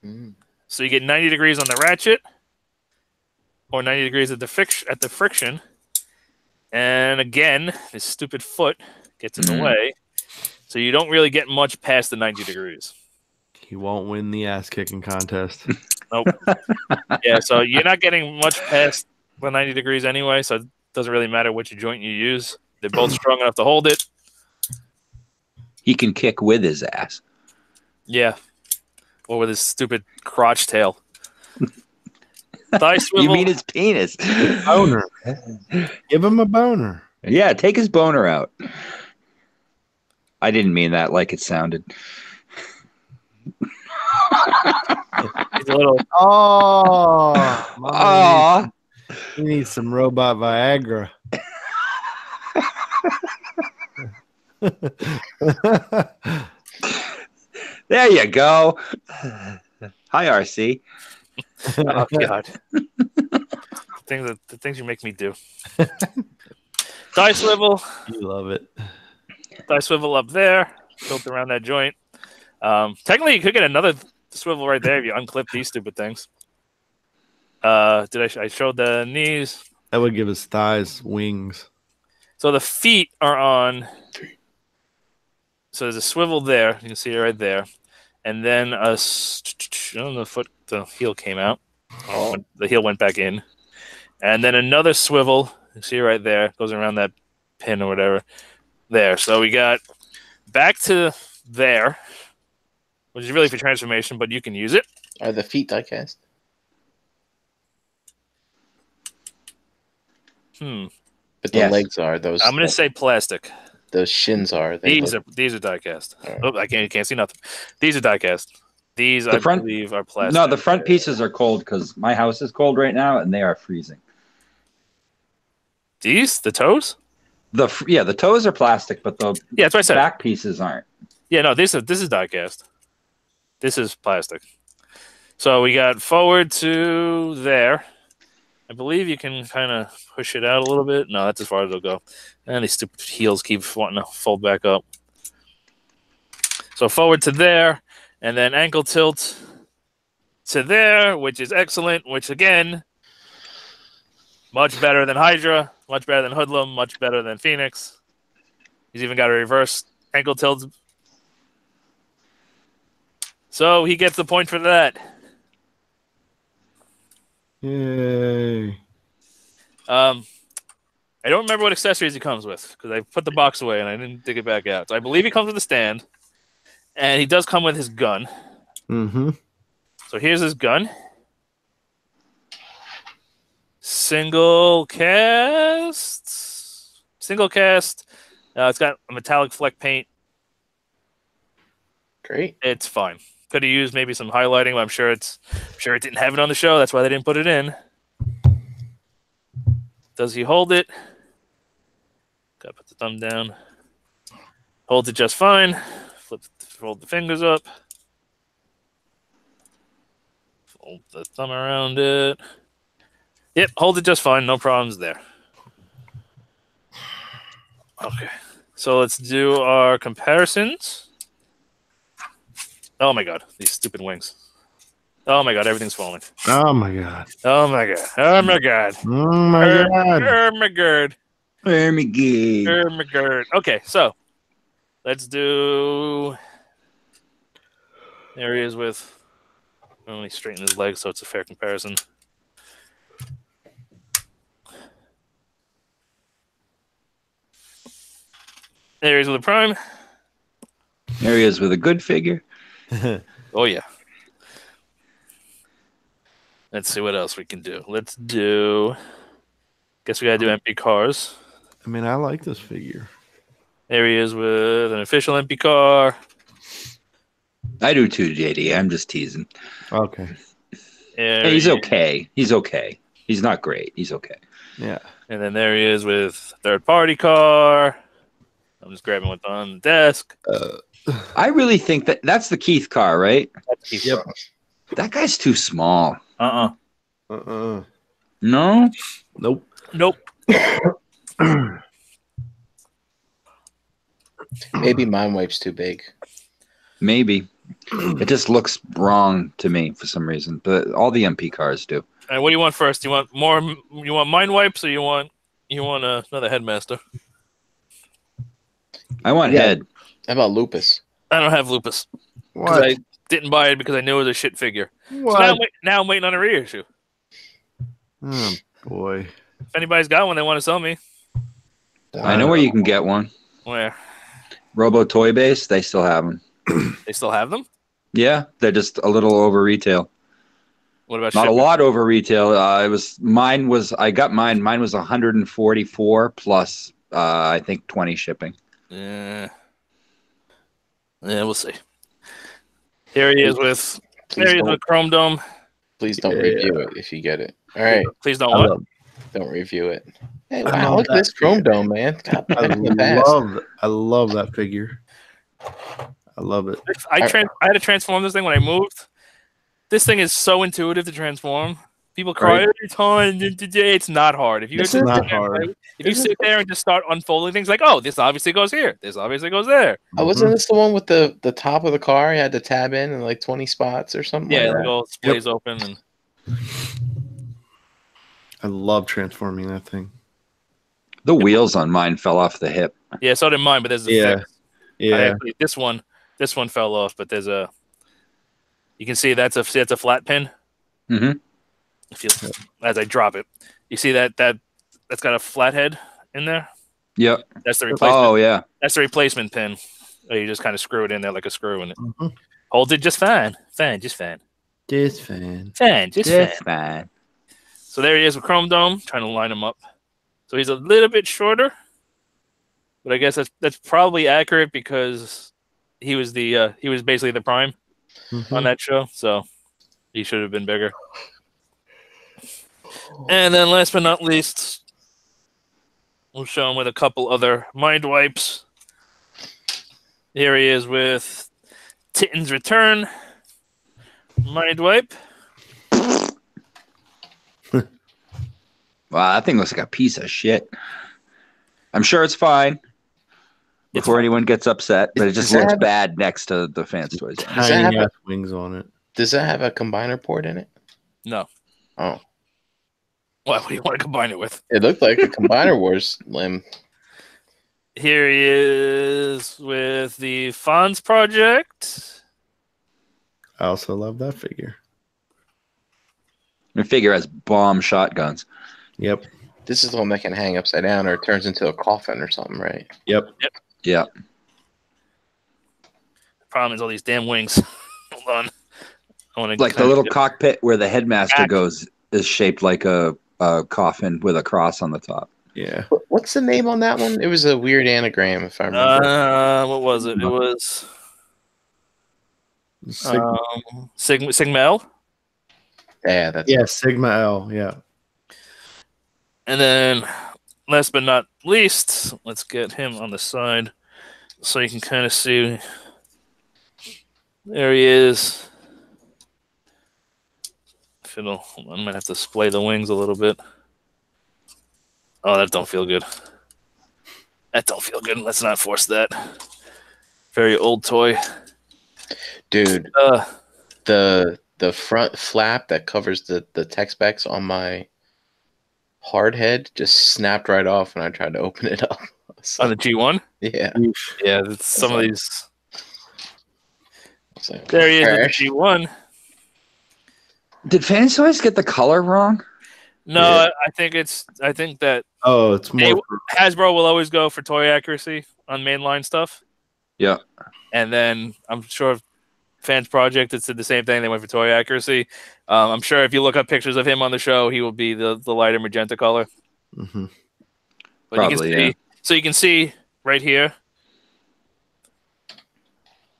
Mm. So you get 90 degrees on the ratchet, or 90 degrees at the friction. And again, this stupid foot gets in the way, so you don't really get much past the 90 degrees. He won't win the ass kicking contest. Nope. Yeah, so you're not getting much past the 90 degrees anyway, so it doesn't really matter which joint you use. They're both strong enough to hold it. He can kick with his ass. Yeah. Or with his stupid crotch tail. Thigh swivel. You mean his penis? Boner. Give him a boner. Yeah, take his boner out. I didn't mean that like it sounded. He's a little. Oh, Aw. he needs some robot Viagra. There you go. Hi, RC. Oh, God. The things you make me do. Thigh swivel. You love it. Thigh swivel up there. Built around that joint. Technically, you could get another swivel right there if you unclip these stupid things. I showed the knees. That would give his thighs wings. So the feet are on. So there's a swivel there. You can see it right there. And then the heel came out. Oh, the heel went back in. And then another swivel. You see it right there. Goes around that pin or whatever. There. So we got back to there, which is really for transformation, but you can use it. Are the feet diecast? But the Yes. legs are those. I'm going to say plastic. those shins are. These are diecast. All right. Oh, I can't see nothing. These are diecast. These The I front- believe are plastic. No, the front pieces are cold because my house is cold right now and they are freezing. These the toes. The toes are plastic, but the Yeah, that's what I said. back pieces aren't. Yeah, no, this is diecast. This is plastic. So we got forward to there. I believe you can kind of push it out a little bit. No, that's as far as it'll go. And these stupid heels keep wanting to fold back up. So forward to there, and then ankle tilt to there, which is excellent, which again, much better than Hydra, much better than Hoodlum, much better than Phoenix. He's even got a reverse ankle tilt. So he gets the point for that. Yay. I I don't remember what accessories he comes with because I put the box away and I didn't dig it back out. So I believe he comes with a stand, and he does come with his gun. Mm-hmm. So here's his gun. Single cast. It's got a metallic fleck paint. Great. It's fine. Could have used maybe some highlighting, but I'm sure it didn't have it on the show. That's why they didn't put it in. Does he hold it? Gotta put the thumb down. Holds it just fine. Fold the fingers up. Fold the thumb around it. Yep, hold it just fine. No problems there. Okay. So let's do our comparisons. Oh my god, these stupid wings. Oh my god, everything's falling. Oh my god. Oh my god. Oh my god. Oh my god. Oh my god. Oh my god. Oh my god. Okay, so let's do areas with. Let me straighten his legs so it's a fair comparison. Areas with a prime. Areas with a good figure. Oh yeah. Let's see what else we can do. Let's do. Guess we gotta do MP cars. I mean, I like this figure. Areas with an official MP car. I do too, JD. I'm just teasing. Okay. Hey, he's okay. He's okay. He's not great. He's okay. Yeah. And then there he is with third party car. I'm just grabbing what's on the desk. I really think that's the Keith car, right? That's Keith. Yep. That guy's too small. Uh-uh. No? Nope. Nope. Maybe Mindwipe's too big. Maybe. It just looks wrong to me for some reason. But all the MP cars do. And what do you want first? You want more? You want Mindwipes, or you want another headmaster? I want head. How about Lupus? I don't have Lupus. What? I didn't buy it because I knew it was a shit figure. What? So now I'm waiting on a reissue. Oh boy. If anybody's got one they want to sell me, I know where you can get one. where? Robo Toy Base, they still have them. They still have them? Yeah, they're just a little over retail. What about Not shipping? a lot over retail. I got mine. Mine was 144 plus I think 20 shipping. Yeah, we'll see. Here he is with Chrome Dome. Please don't review it if you get it. All right. Please don't what? Don't review it. Hey, wow, look at this Chrome Dome, man. God, I love that figure. I love it. I had to transform this thing when I moved. This thing is so intuitive to transform. People cry every time. It's not hard. If you It's not hard. If you sit there and just start unfolding things like, oh, this obviously goes here. This obviously goes there. Oh, wasn't this the one with the top of the car? You had to tab in like 20 spots or something? Yeah, like it all splays open. And I love transforming that thing. The wheels on mine fell off the hip. yeah, so did mine, but there's a fix. Yeah. This one fell off, but there's a. You can see that's a flat pin. Mm-hmm. As I drop it, you see that's got a flat head in there. Yep. That's the replacement. Oh yeah. That's the replacement pin. You just kind of screw it in there like a screw in it. Mm-hmm. Holds it just fine. Just fine. Just fine. Just fine. So there he is with Chrome Dome, trying to line him up. So he's a little bit shorter, but I guess that's probably accurate because he was basically the prime on that show, so he should have been bigger. And then last but not least, we'll show him with a couple other Mindwipes. Here he is with Titans Return Mindwipe. Wow, that thing looks like a piece of shit. I'm sure it's fine before anyone gets upset, but it just looks bad next to the Fans Toys. Tiny ass wings on it. Does that have a combiner port in it? No. Oh. What do you want to combine it with? It looked like a Combiner Wars limb. Here he is with the Fonz Project. I also love that figure. The figure has bomb shotguns. Yep. This is the one that can hang upside down, or it turns into a coffin or something, right? Yep. Yeah. Problem is all these damn wings. Hold on. I want to Like the little cockpit where the headmaster goes is shaped like a coffin with a cross on the top. Yeah. What's the name on that one? It was a weird anagram, if I remember. What was it? It was Sigma, Sigma L. Yeah, that's Sigma L. Yeah. And then, last but not least, let's get him on the side so you can kind of see. There he is. Fiddle. Hold on, I might have to splay the wings a little bit. Oh, that don't feel good. That don't feel good. Let's not force that. Very old toy. dude. The front flap that covers the tech specs on my hard head just snapped right off when I tried to open it up. So, On the G1? yeah. Yeah, it's some of these. Like, There he is with the G1. Did Fantasy Toys get the color wrong? No, Yeah. I think that It's more. Hasbro will always go for toy accuracy on mainline stuff. Yeah. And then I'm sure Fans Project did the same thing. They went for toy accuracy. I'm sure if you look up pictures of him on the show, he will be the lighter magenta color. Mm-hmm. But Probably, you can see, yeah. so you can see right here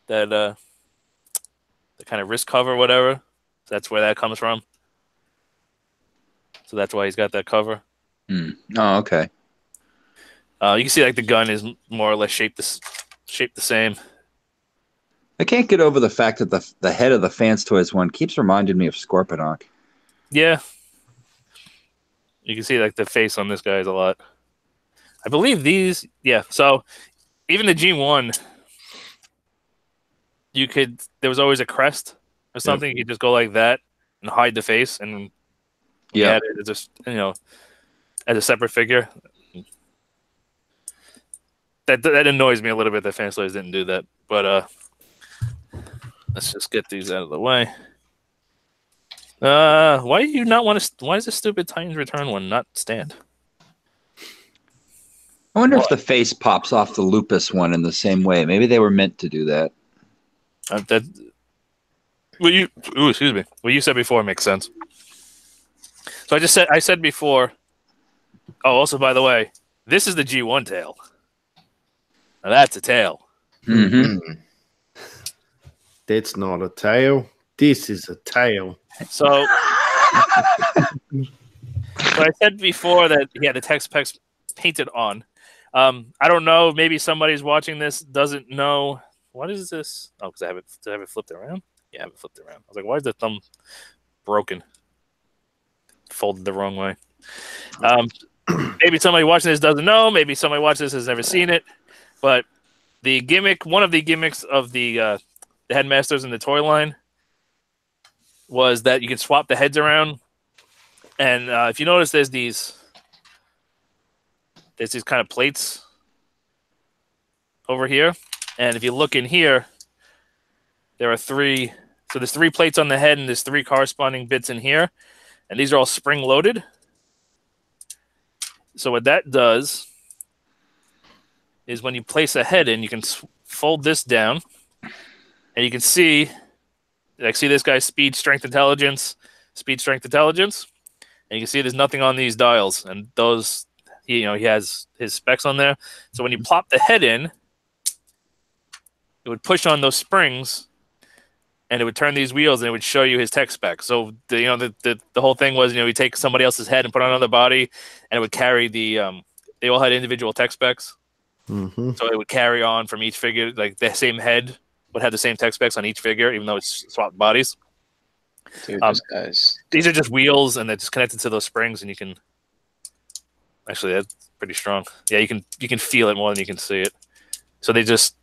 that the kind of wrist cover, whatever. That's where that comes from. So that's why he's got that cover. Oh, okay. You can see like the gun is more or less shaped the same. I can't get over the fact that the head of the Fans Toys one keeps reminding me of Scorponok. Yeah. You can see like the face on this guy is a lot. I believe these, yeah. So even the G1, there was always a crest or something. You could just go like that and hide the face, and Yeah, it just as a separate figure. That annoys me a little bit that Fan Toys didn't do that. But let's just get these out of the way. Why do you not want to? Why does the stupid Titans Return one not stand? I wonder if the face pops off the Lupus one in the same way. Maybe they were meant to do that. Excuse me. What you said before makes sense. So I said before. Oh, also by the way, this is the G1 tail. Now that's a tail. Mm-hmm. That's not a tail. This is a tail. So I said before that he had the tech specs painted on. I don't know. Maybe somebody's watching this doesn't know. What is this? Oh, because I have it flipped around? Yeah, I have it flipped around. I was like, why is the thumb broken? Folded the wrong way. Maybe somebody watching this doesn't know. Maybe somebody watching this has never seen it. But the gimmick, one of the gimmicks of the Headmasters in the toy line was that you can swap the heads around. And if you notice, there's these kind of plates over here. And if you look in here, there are three. So there's 3 plates on the head, and there's 3 corresponding bits in here. And these are all spring-loaded. So what that does is when you place a head in, you can fold this down, and you can see, see this guy's speed, strength, intelligence, and you can see there's nothing on these dials, and those, he has his specs on there. So when you plop the head in, it would push on those springs, and it would turn these wheels, and it would show you his tech spec. So the whole thing was, we take somebody else's head and put on another body, and it would carry the they all had individual tech specs. Mm-hmm. So it would carry on from each figure, like the same head would have the same tech specs on each figure, even though it's swapped bodies. Dude, these are just wheels, and they're just connected to those springs, and you can actually, that's pretty strong. Yeah, you can feel it more than you can see it. So they just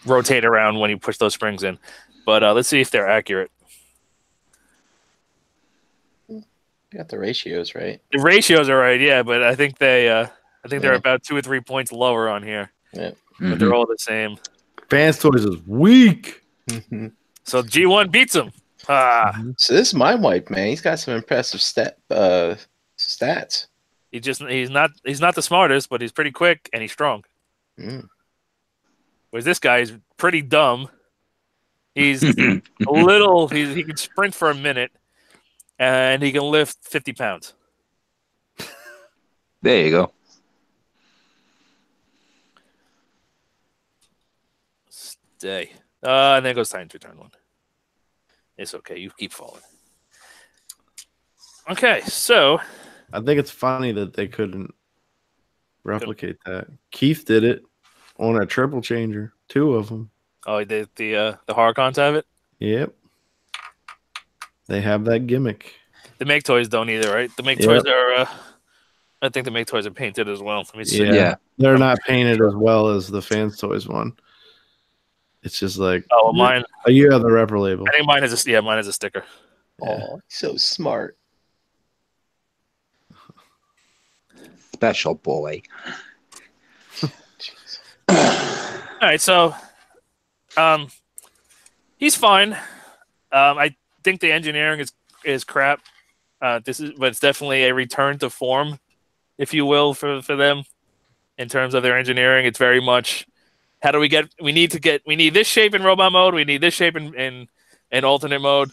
rotate around when you push those springs in. But let's see if they're accurate. You got the ratios right. The ratios are right, yeah, but I think they're about 2 or 3 points lower on here. Yeah. But they're all the same. Fans Toys is weak. So G1 beats him. So this is Mindwipe, man. He's got some impressive stats. he's not the smartest, but he's pretty quick and he's strong. Whereas this guy is pretty dumb. He's a little. He can sprint for a minute, and he can lift 50 pounds. There you go. Stay. And then goes time to turn 1. It's okay. You keep falling. Okay, so I think it's funny that they couldn't replicate that. Keith did it on a triple changer, 2 of them. Oh, he did the Horrorcons have it? Yep. They have that gimmick. The Make Toys don't either, right? The Make Toys are. I think the Make Toys are painted as well. Let me see. Yeah. They're not painted as well as the Fans Toys one. It's just like mine. You have the repro label. I think mine is a sticker. Oh, so smart. Special boy. All right, so he's fine. I think the engineering is crap. But it's definitely a return to form, if you will, for them in terms of their engineering. It's very much how do we need this shape in robot mode, we need this shape in alternate mode.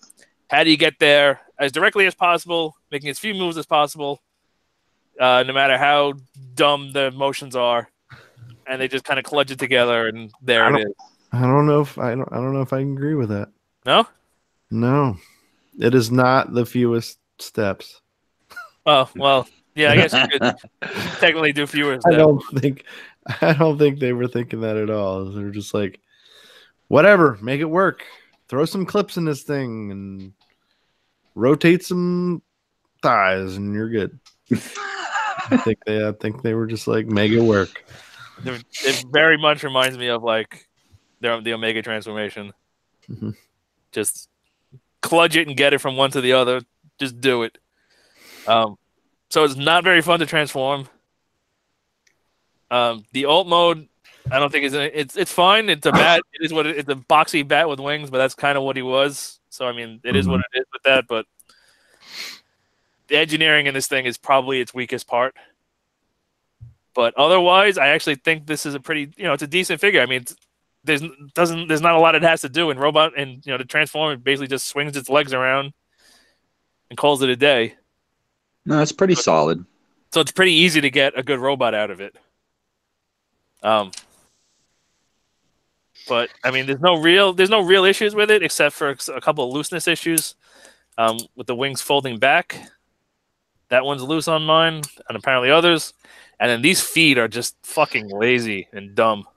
How do you get there as directly as possible, making as few moves as possible, no matter how dumb the motions are, and they just kind of kludge it together, and there it is. I don't know if I can agree with that. No, it is not the fewest steps. Oh well, yeah, I guess you could technically do fewer steps. I don't think they were thinking that at all. They were just like, whatever, make it work. Throw some clips in this thing and rotate some thighs, and you're good. I think they were just like, make it work. It very much reminds me of like the Omega transformation. Mm-hmm. Just kludge it and get it from one to the other. Just do it. So it's not very fun to transform. The alt mode, I don't think it's fine. It's a bat. It's a boxy bat with wings, but that's kind of what he was. So I mean, it is what it is with that. But the engineering in this thing is probably its weakest part. But otherwise, I actually think this is a pretty, it's a decent figure. I mean, there's not a lot it has to do in robot, and to transform, it basically just swings its legs around and calls it a day. No, it's pretty solid. So it's pretty easy to get a good robot out of it. But I mean, there's no real issues with it except for a couple of looseness issues. With the wings folding back, that one's loose on mine, and apparently others. And then these feet are just fucking lazy and dumb.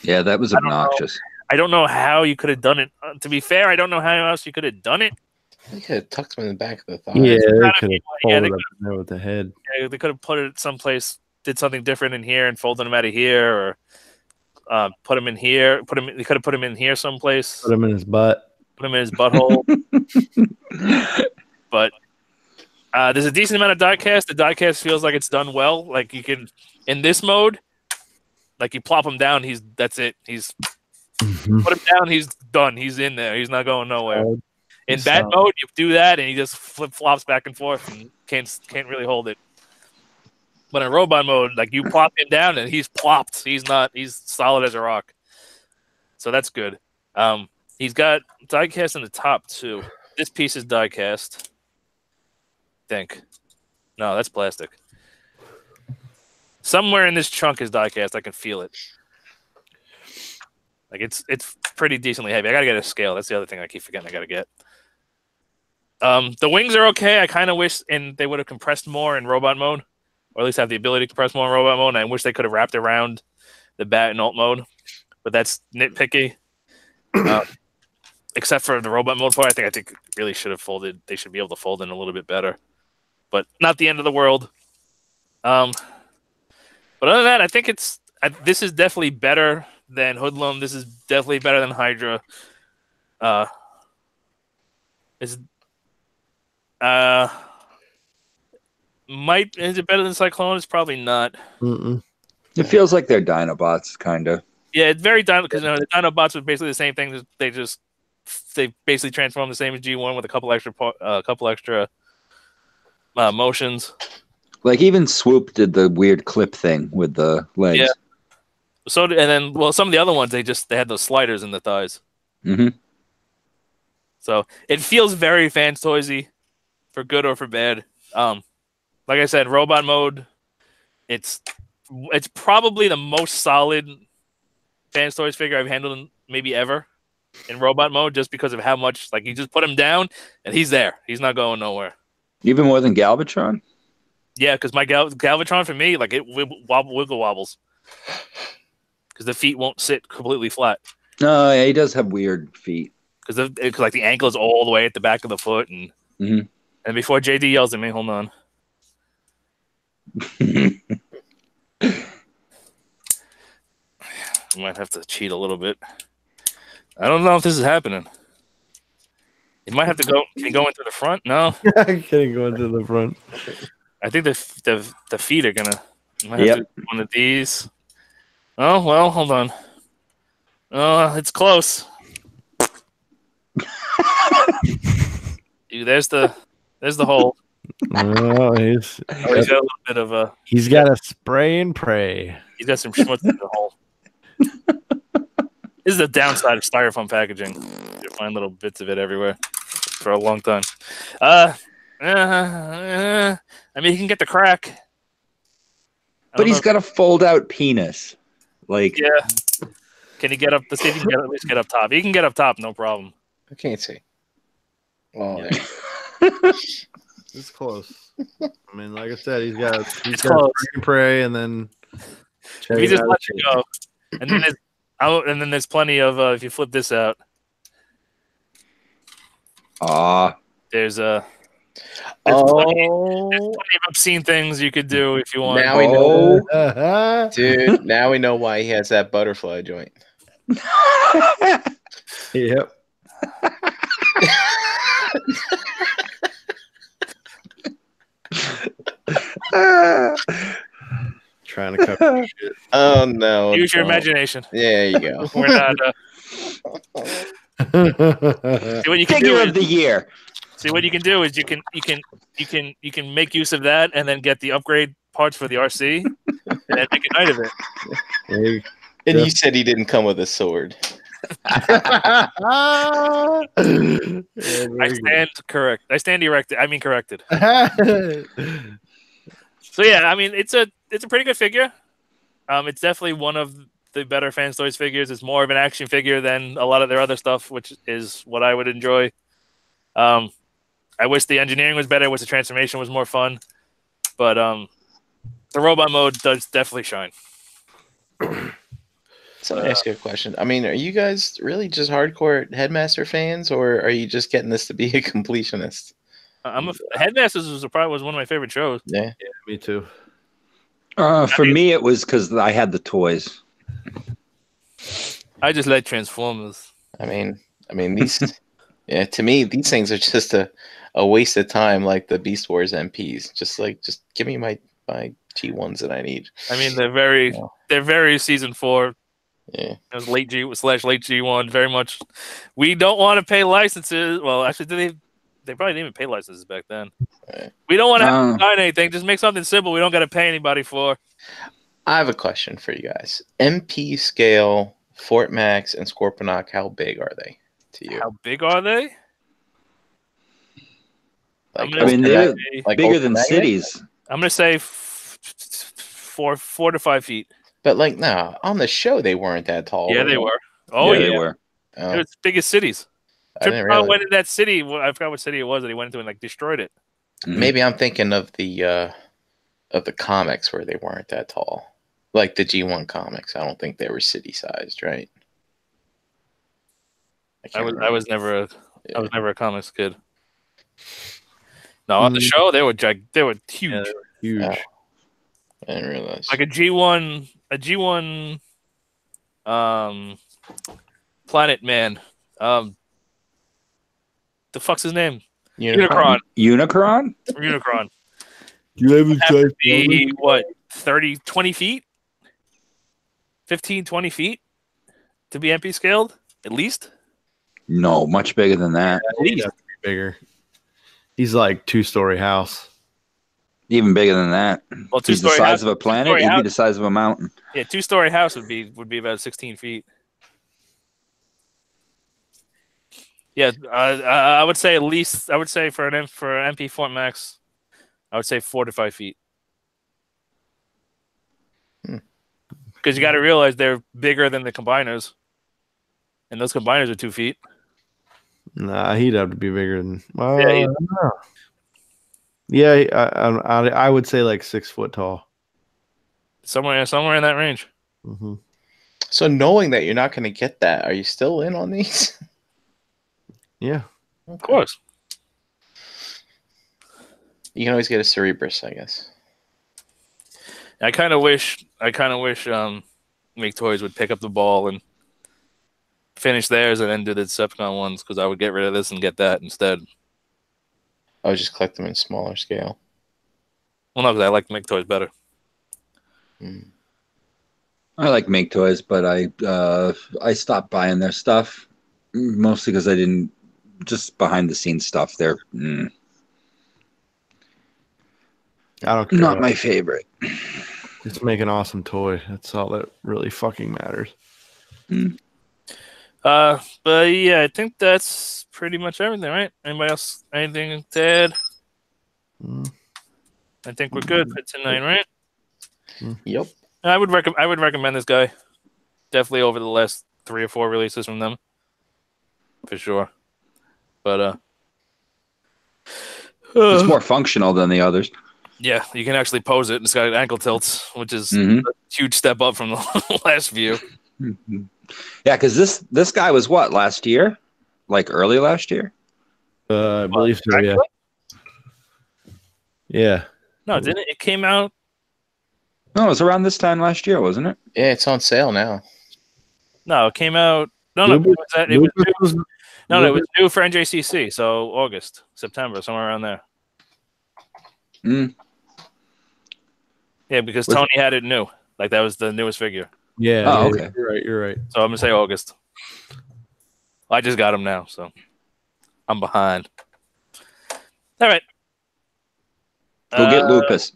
Yeah, that was obnoxious. I don't know how you could have done it. To be fair, I don't know how else you could have done it. They could have tucked them in the back of the thigh. Yeah, they could have pulled it up there with the head. Yeah, they could have put it someplace, did something different in here, and folded them out of here, or put them in here. They could have put him in here someplace. Put him in his butt. Put him in his butthole. But there's a decent amount of diecast. The diecast feels like it's done well. Like you can, in this mode, like you plop him down, that's it. He's put him down, he's done. He's in there. He's not going nowhere. In bat mode, you do that, and he just flip-flops back and forth and can't really hold it. But in robot mode, like you plop him down, and he's plopped. He's solid as a rock. So that's good. He's got diecast in the top too. This piece is diecast. Think. No, that's plastic. Somewhere in this chunk is diecast. I can feel it. Like it's pretty decently heavy. I gotta get a scale. That's the other thing I keep forgetting I gotta get. The wings are okay. I kind of wish they would have compressed more in robot mode, or at least have the ability to compress more in robot mode. And I wish they could have wrapped around the bat in alt mode, but that's nitpicky. Except for the robot mode part, I think it really should have folded. They should be able to fold in a little bit better, but not the end of the world. But other than that, I think this is definitely better than Hoodlum. This is definitely better than Hydra. Is it better than Cyclone? It's probably not. It feels like they're Dinobots, kind of. Yeah, it's very Dino, because the Dinobots were basically the same thing. They basically transform the same as G1 with a couple extra motions. Like even Swoop did the weird clip thing with the legs. Yeah. So and then some of the other ones they had those sliders in the thighs. Mm-hmm. So it feels very Fans Toysy, for good or for bad. Like I said, robot mode. It's probably the most solid Fans Toys figure I've handled maybe ever in robot mode, just because of how much you just put him down and he's there. He's not going nowhere. Even more than Galvatron. Yeah, because my Galvatron for me, it wiggle wobbles because the feet won't sit completely flat. No, yeah, he does have weird feet. Because the ankle is all the way at the back of the foot, and before JD yells at me, hold on. I might have to cheat a little bit. I don't know if this is happening. You might have to go. Can you go into the front? No, I can't go into the front. I think the feet are gonna. You might have to do one of these. Oh well, hold on. Oh, it's close. Dude, there's the hole. Oh, he's got a little bit of a. He's got a spray and pray. He's got some schmutz in the hole. This is the downside of styrofoam packaging. You find little bits of it everywhere for a long time. I mean, he can get the crack. But he's got a fold-out penis. Yeah. Can he get up? Let's see if he can at least get up top. He can get up top, no problem. I can't see. Oh, yeah. It's close. I mean, like I said, he's got spray and pray, and then if he just lets you go, and then there's plenty of if you flip this out. There's plenty of obscene things you could do if you want. Now we know, dude. Now we know why he has that butterfly joint. Yep. Trying to cover shit. Oh no! Use your imagination. There you go. We're not. See what you can Figure do of the year. See what you can do is you can make use of that and then get the upgrade parts for the RC and then make a night of it. And you said he didn't come with a sword. I stand correct. I stand erected. I mean corrected. So yeah, I mean it's a pretty good figure. It's definitely one of the better Fans Toys figures. It's more of an action figure than a lot of their other stuff, which is what I would enjoy. I wish the engineering was better. I wish the transformation was more fun. But the robot mode does definitely shine. So let me ask you a question. I mean, are you guys really just hardcore Headmaster fans, or are you just getting this to be a completionist? Headmasters was one of my favorite shows. Yeah, me too. For me, it was because I had the toys. I just like Transformers. I mean these. Yeah, to me, these things are just a waste of time, like the Beast Wars MPs. Just give me my G1s that I need. I mean, they're very season 4. Yeah, it was late G1. Very much. We don't want to pay licenses. Well, actually, they probably didn't even pay licenses back then. Right. We don't want to have to sign anything. Just make something simple. We don't got to pay anybody for. I have a question for you guys. MP scale, Fort Max, and Scorponok. How big are they to you? How big are they? They're bigger than cities. I'm gonna say 4 to 5 feet. But on the show they weren't that tall. Yeah, they were. Oh yeah, they were. They're as big as cities. Trip went in that city. I forgot what city it was that he went into and destroyed it. Maybe I'm thinking of the comics where they weren't that tall, like the G1 comics. I don't think they were city sized, right? I was never a comics kid. No, on the show they were huge. Yeah, huge. Oh, I didn't realize. Like a G1 Planet Man. The fuck's his name? Unicron. Unicron? Unicron. You haven't tried be what, 20 feet? 15, 20 feet to be MP scaled? At least? No, much bigger than that. At least. Bigger. He's like 2-story house. Even bigger than that. Well, He's the size of a planet. He'd be the size of a mountain. Yeah, 2-story house would be about 16 feet. Yeah, I would say at least. I would say for MP Fort Max, I would say 4 to 5 feet. Because you got to realize they're bigger than the combiners, and those combiners are 2 feet. Nah, he'd have to be bigger than. I would say like 6 foot tall. Somewhere in that range. Mm-hmm. So knowing that you're not going to get that, are you still in on these? Yeah, of course. You can always get a Cerebrus, I guess. I kind of wish Make Toys would pick up the ball and finish theirs and then do the Decepticon ones, because I would get rid of this and get that instead. I would just collect them in smaller scale. Well, no, because I like Make Toys better. I like Make Toys, but I stopped buying their stuff mostly because I didn't. Just behind the scenes stuff. They're I don't care. Not my favorite. Just make an awesome toy. That's all that really fucking matters. But yeah, I think that's pretty much everything, right? Anybody else? Anything to add? I think we're good for tonight, right? Yep. I would recommend this guy. Definitely over the last 3 or 4 releases from them, for sure. But it's more functional than the others. Yeah, you can actually pose it. It's got ankle tilts, which is a huge step up from the last view. Yeah, because this guy was what, last year? Like early last year? I believe so, yeah. Yeah. No, didn't it? It came out. No, it was around this time last year, wasn't it? Yeah, it's on sale now. No, it came out. No, it was new for NJCC, so August, September, somewhere around there. Yeah, because Tony had it new. Like, that was the newest figure. Yeah. Oh, okay. You're right. So I'm going to say August. I just got him now, so I'm behind. All right. Go get Lupus.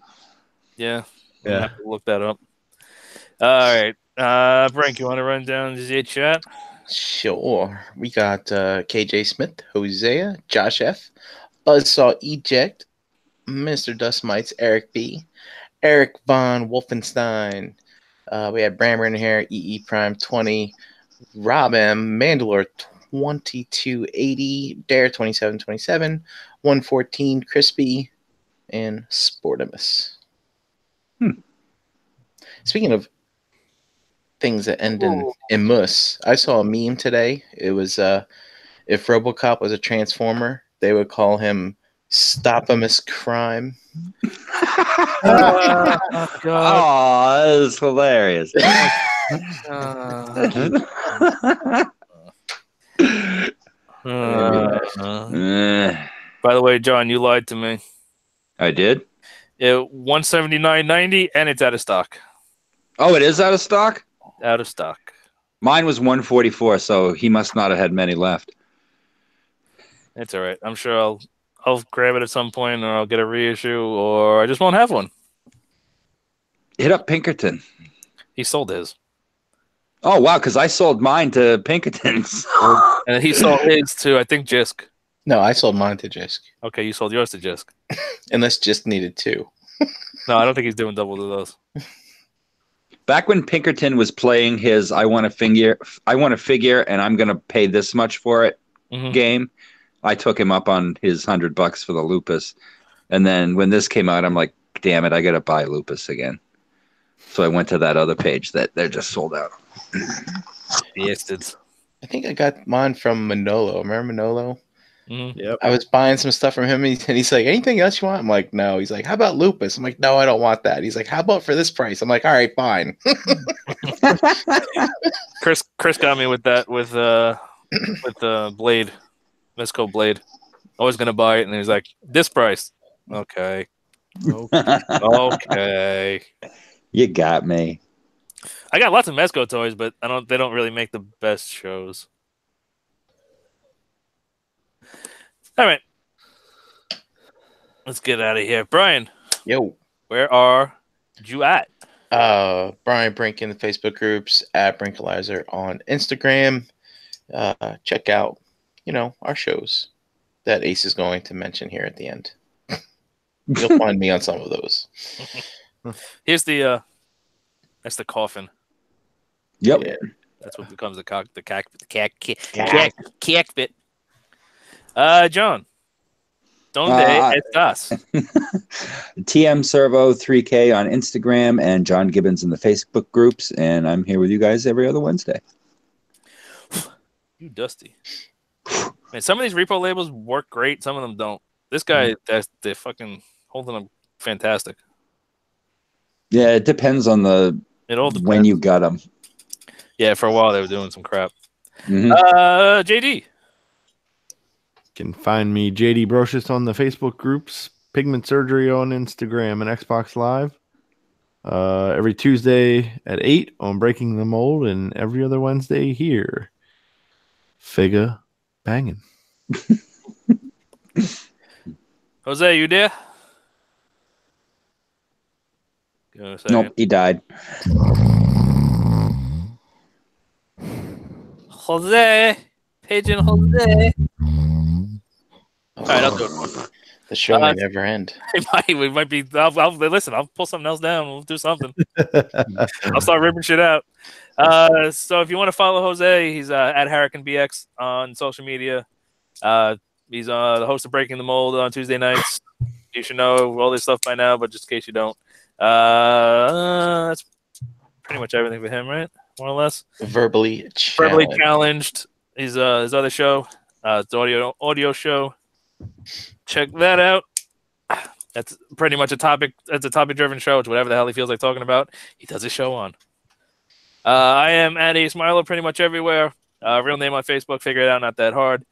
Yeah. Yeah. Have to look that up. All right. Frank, you want to run down the chat? Sure. We got KJ Smith, Hosea, Josh F, Buzzsaw Eject, Mr. Dust Mites, Eric B, Eric Von Wolfenstein. We had Brammer in here, EE Prime 20, Rob M, Mandalore 2280, Dare 2727, 114, Crispy, and Sportimus. Speaking of things that end in mus, I saw a meme today. It was if RoboCop was a Transformer, they would call him Stopimus Crime. Oh, God. Oh, that is hilarious. By the way, John, you lied to me. I did? $179.90, and it's out of stock. Oh, it is out of stock? Out of stock. Mine was $144, so he must not have had many left. It's all right. I'm sure I'll grab it at some point, or I'll get a reissue, or I just won't have one. Hit up Pinkerton. He sold his. Oh, wow, because I sold mine to Pinkerton. And he sold his to, I think, Jisk. No, I sold mine to Jisk. Okay, you sold yours to Jisk. Unless Jisk needed 2. No, I don't think he's doing double to those. Back when Pinkerton was playing his I want a figure, and I'm going to pay this much for it game, I took him up on his $100 for the Lupus. And then when this came out, I'm like, damn it, I got to buy Lupus again. So I went to that other page that they're just sold out. Bastards. I think I got mine from Manolo. Remember Manolo? Yep. I was buying some stuff from him, and he's like, anything else you want? I'm like, no. He's like, how about Lupus? I'm like, no, I don't want that. He's like, how about for this price? I'm like, all right, fine. Chris got me with that with the Blade, Mesco Blade. I was gonna buy it, and he was like, this price. Okay. Okay. You got me. I got lots of Mesco toys, but they don't really make the best shows. All right. Let's get out of here. Brian, Yo. Where are you at? Brian Brink in the Facebook groups, at Brinkalizer on Instagram. Check out, our shows that Ace is going to mention here at the end. You'll find me on some of those. Here's the that's the coffin. Yep. Yeah. That's what becomes the cockpit. John. Donde estás? TM Servo 3K on Instagram and John Gibbons in the Facebook groups, and I'm here with you guys every other Wednesday. You dusty. Man, some of these repo labels work great, some of them don't. This guy, they're fucking holding them fantastic. Yeah, it depends on when you got them. Yeah, for a while they were doing some crap. Mm-hmm. JD. Can find me JD Brocious on the Facebook groups, Pigment Surgery on Instagram and Xbox Live. Every Tuesday at 8 on Breaking the Mold, and every other Wednesday here. Figgah Bangin. Jose, you there? Nope, he died. Jose. Pigeon Jose. All right, I'll do it. The show may never end. We might be. Listen, I'll pull something else down. We'll do something. I'll start ripping shit out. So if you want to follow Jose, he's at HurricaneBX on social media. He's the host of Breaking the Mold on Tuesday nights. You should know all this stuff by now, but just in case you don't, that's pretty much everything for him, right? More or less. Verbally challenged. His other show, it's audio show. Check that out. That's pretty much a topic. It's a topic-driven show. It's whatever the hell he feels like talking about. He does his show on. I am at Ace Milo pretty much everywhere. Real name on Facebook. Figure it out. Not that hard.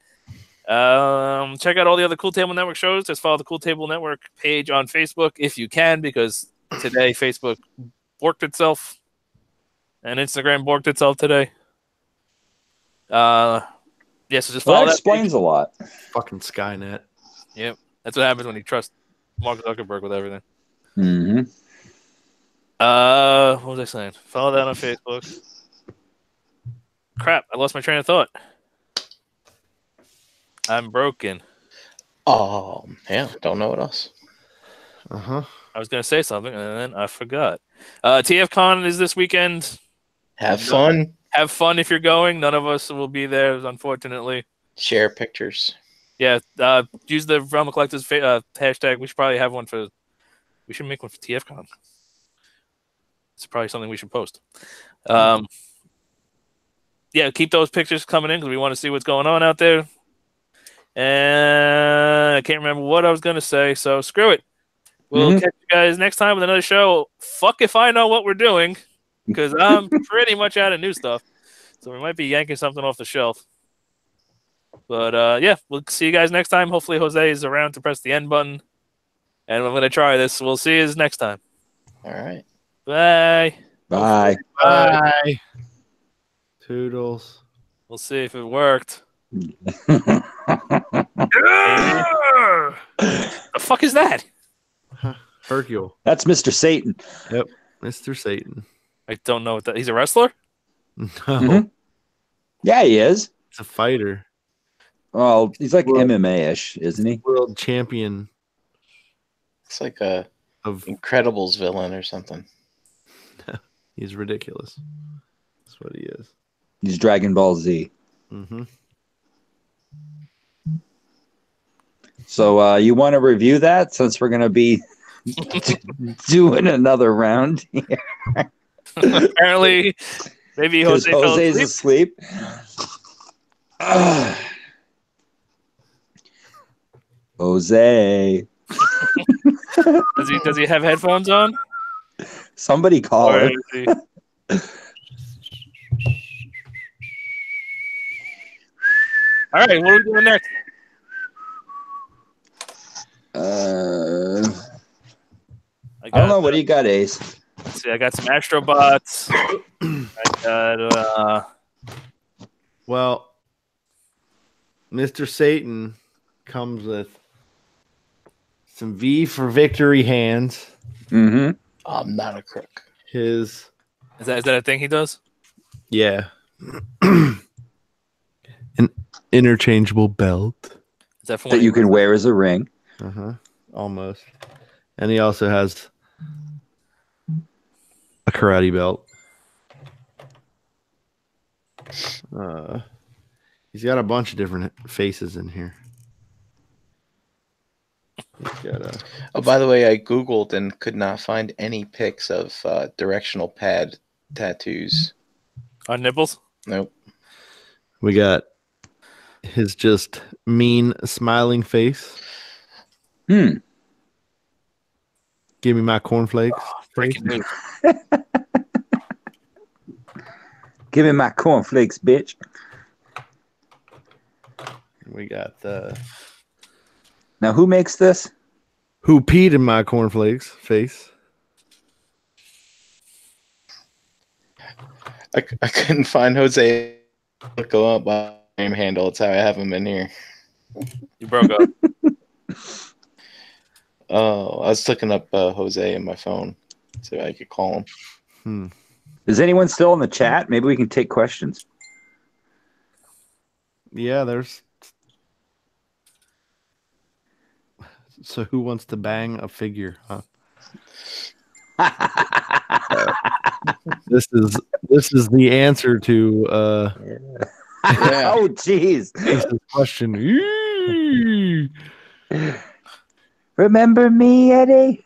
Check out all the other Cool Table Network shows. Just follow the Cool Table Network page on Facebook if you can, because today Facebook borked itself and Instagram borked itself today. So just follow that explains a lot. Fucking Skynet. Yep. That's what happens when you trust Mark Zuckerberg with everything. Mm-hmm. What was I saying? Follow that on Facebook. Crap, I lost my train of thought. I'm broken. Oh, yeah. Don't know what else. Uh-huh. I was going to say something, and then I forgot. TFCon is this weekend. Have fun. Have fun if you're going. None of us will be there, unfortunately. Share pictures. Yeah, use the Realm of Collectors hashtag. We should probably have one for... We should make one for TFCon. It's probably something we should post. Yeah, keep those pictures coming in because we want to see what's going on out there. And I can't remember what I was going to say, so screw it. We'll catch you guys next time with another show. Fuck if I know what we're doing, because I'm pretty much out of new stuff. So we might be yanking something off the shelf. But, yeah, we'll see you guys next time. Hopefully Jose is around to press the end button. And I'm going to try this. We'll see you next time. All right. Bye. Bye. Bye. Toodles. We'll see if it worked. The fuck is that? Hercule. That's Mr. Satan. Yep. Mr. Satan. I don't know what that. He's a wrestler? No. Mm-hmm. Yeah, he is. It's a fighter. Well, he's like MMA-ish, isn't he? World champion. It's like a Incredibles villain or something. He's ridiculous. That's what he is. He's Dragon Ball Z. Mm-hmm. So you want to review that since we're going to be doing another round here? Apparently, maybe Jose's asleep. Jose. Does he have headphones on? Somebody call him. All right, what are we doing next? I don't know. What do you got, Ace? Let's see, I got some Astrobots. I got Well, Mr. Satan comes with Some V for victory hands. Mm-hmm. I'm not a crook. His Is that a thing he does? yeah. An interchangeable belt. Is that for That when you he- can wear as a ring. Almost. And he also has a karate belt. He's got a bunch of different faces in here. He's got a Oh, by the way, I Googled and could not find any pics of directional pad tattoos. on nipples? Nope. we got his just mean smiling face. Give me my cornflakes. Breaking news. Give me my cornflakes, bitch. We got Now, who makes this? who peed in my cornflakes face. I couldn't find Jose. Go up by name handle. It's how I have him in here. You broke up. Oh, I was looking up Jose in my phone so I could call him. Is anyone still in the chat? Maybe we can take questions. Yeah, there's. So who wants to bang a figure? Huh? This is the answer to Yeah. Oh, jeez. this question. Remember me, Eddie?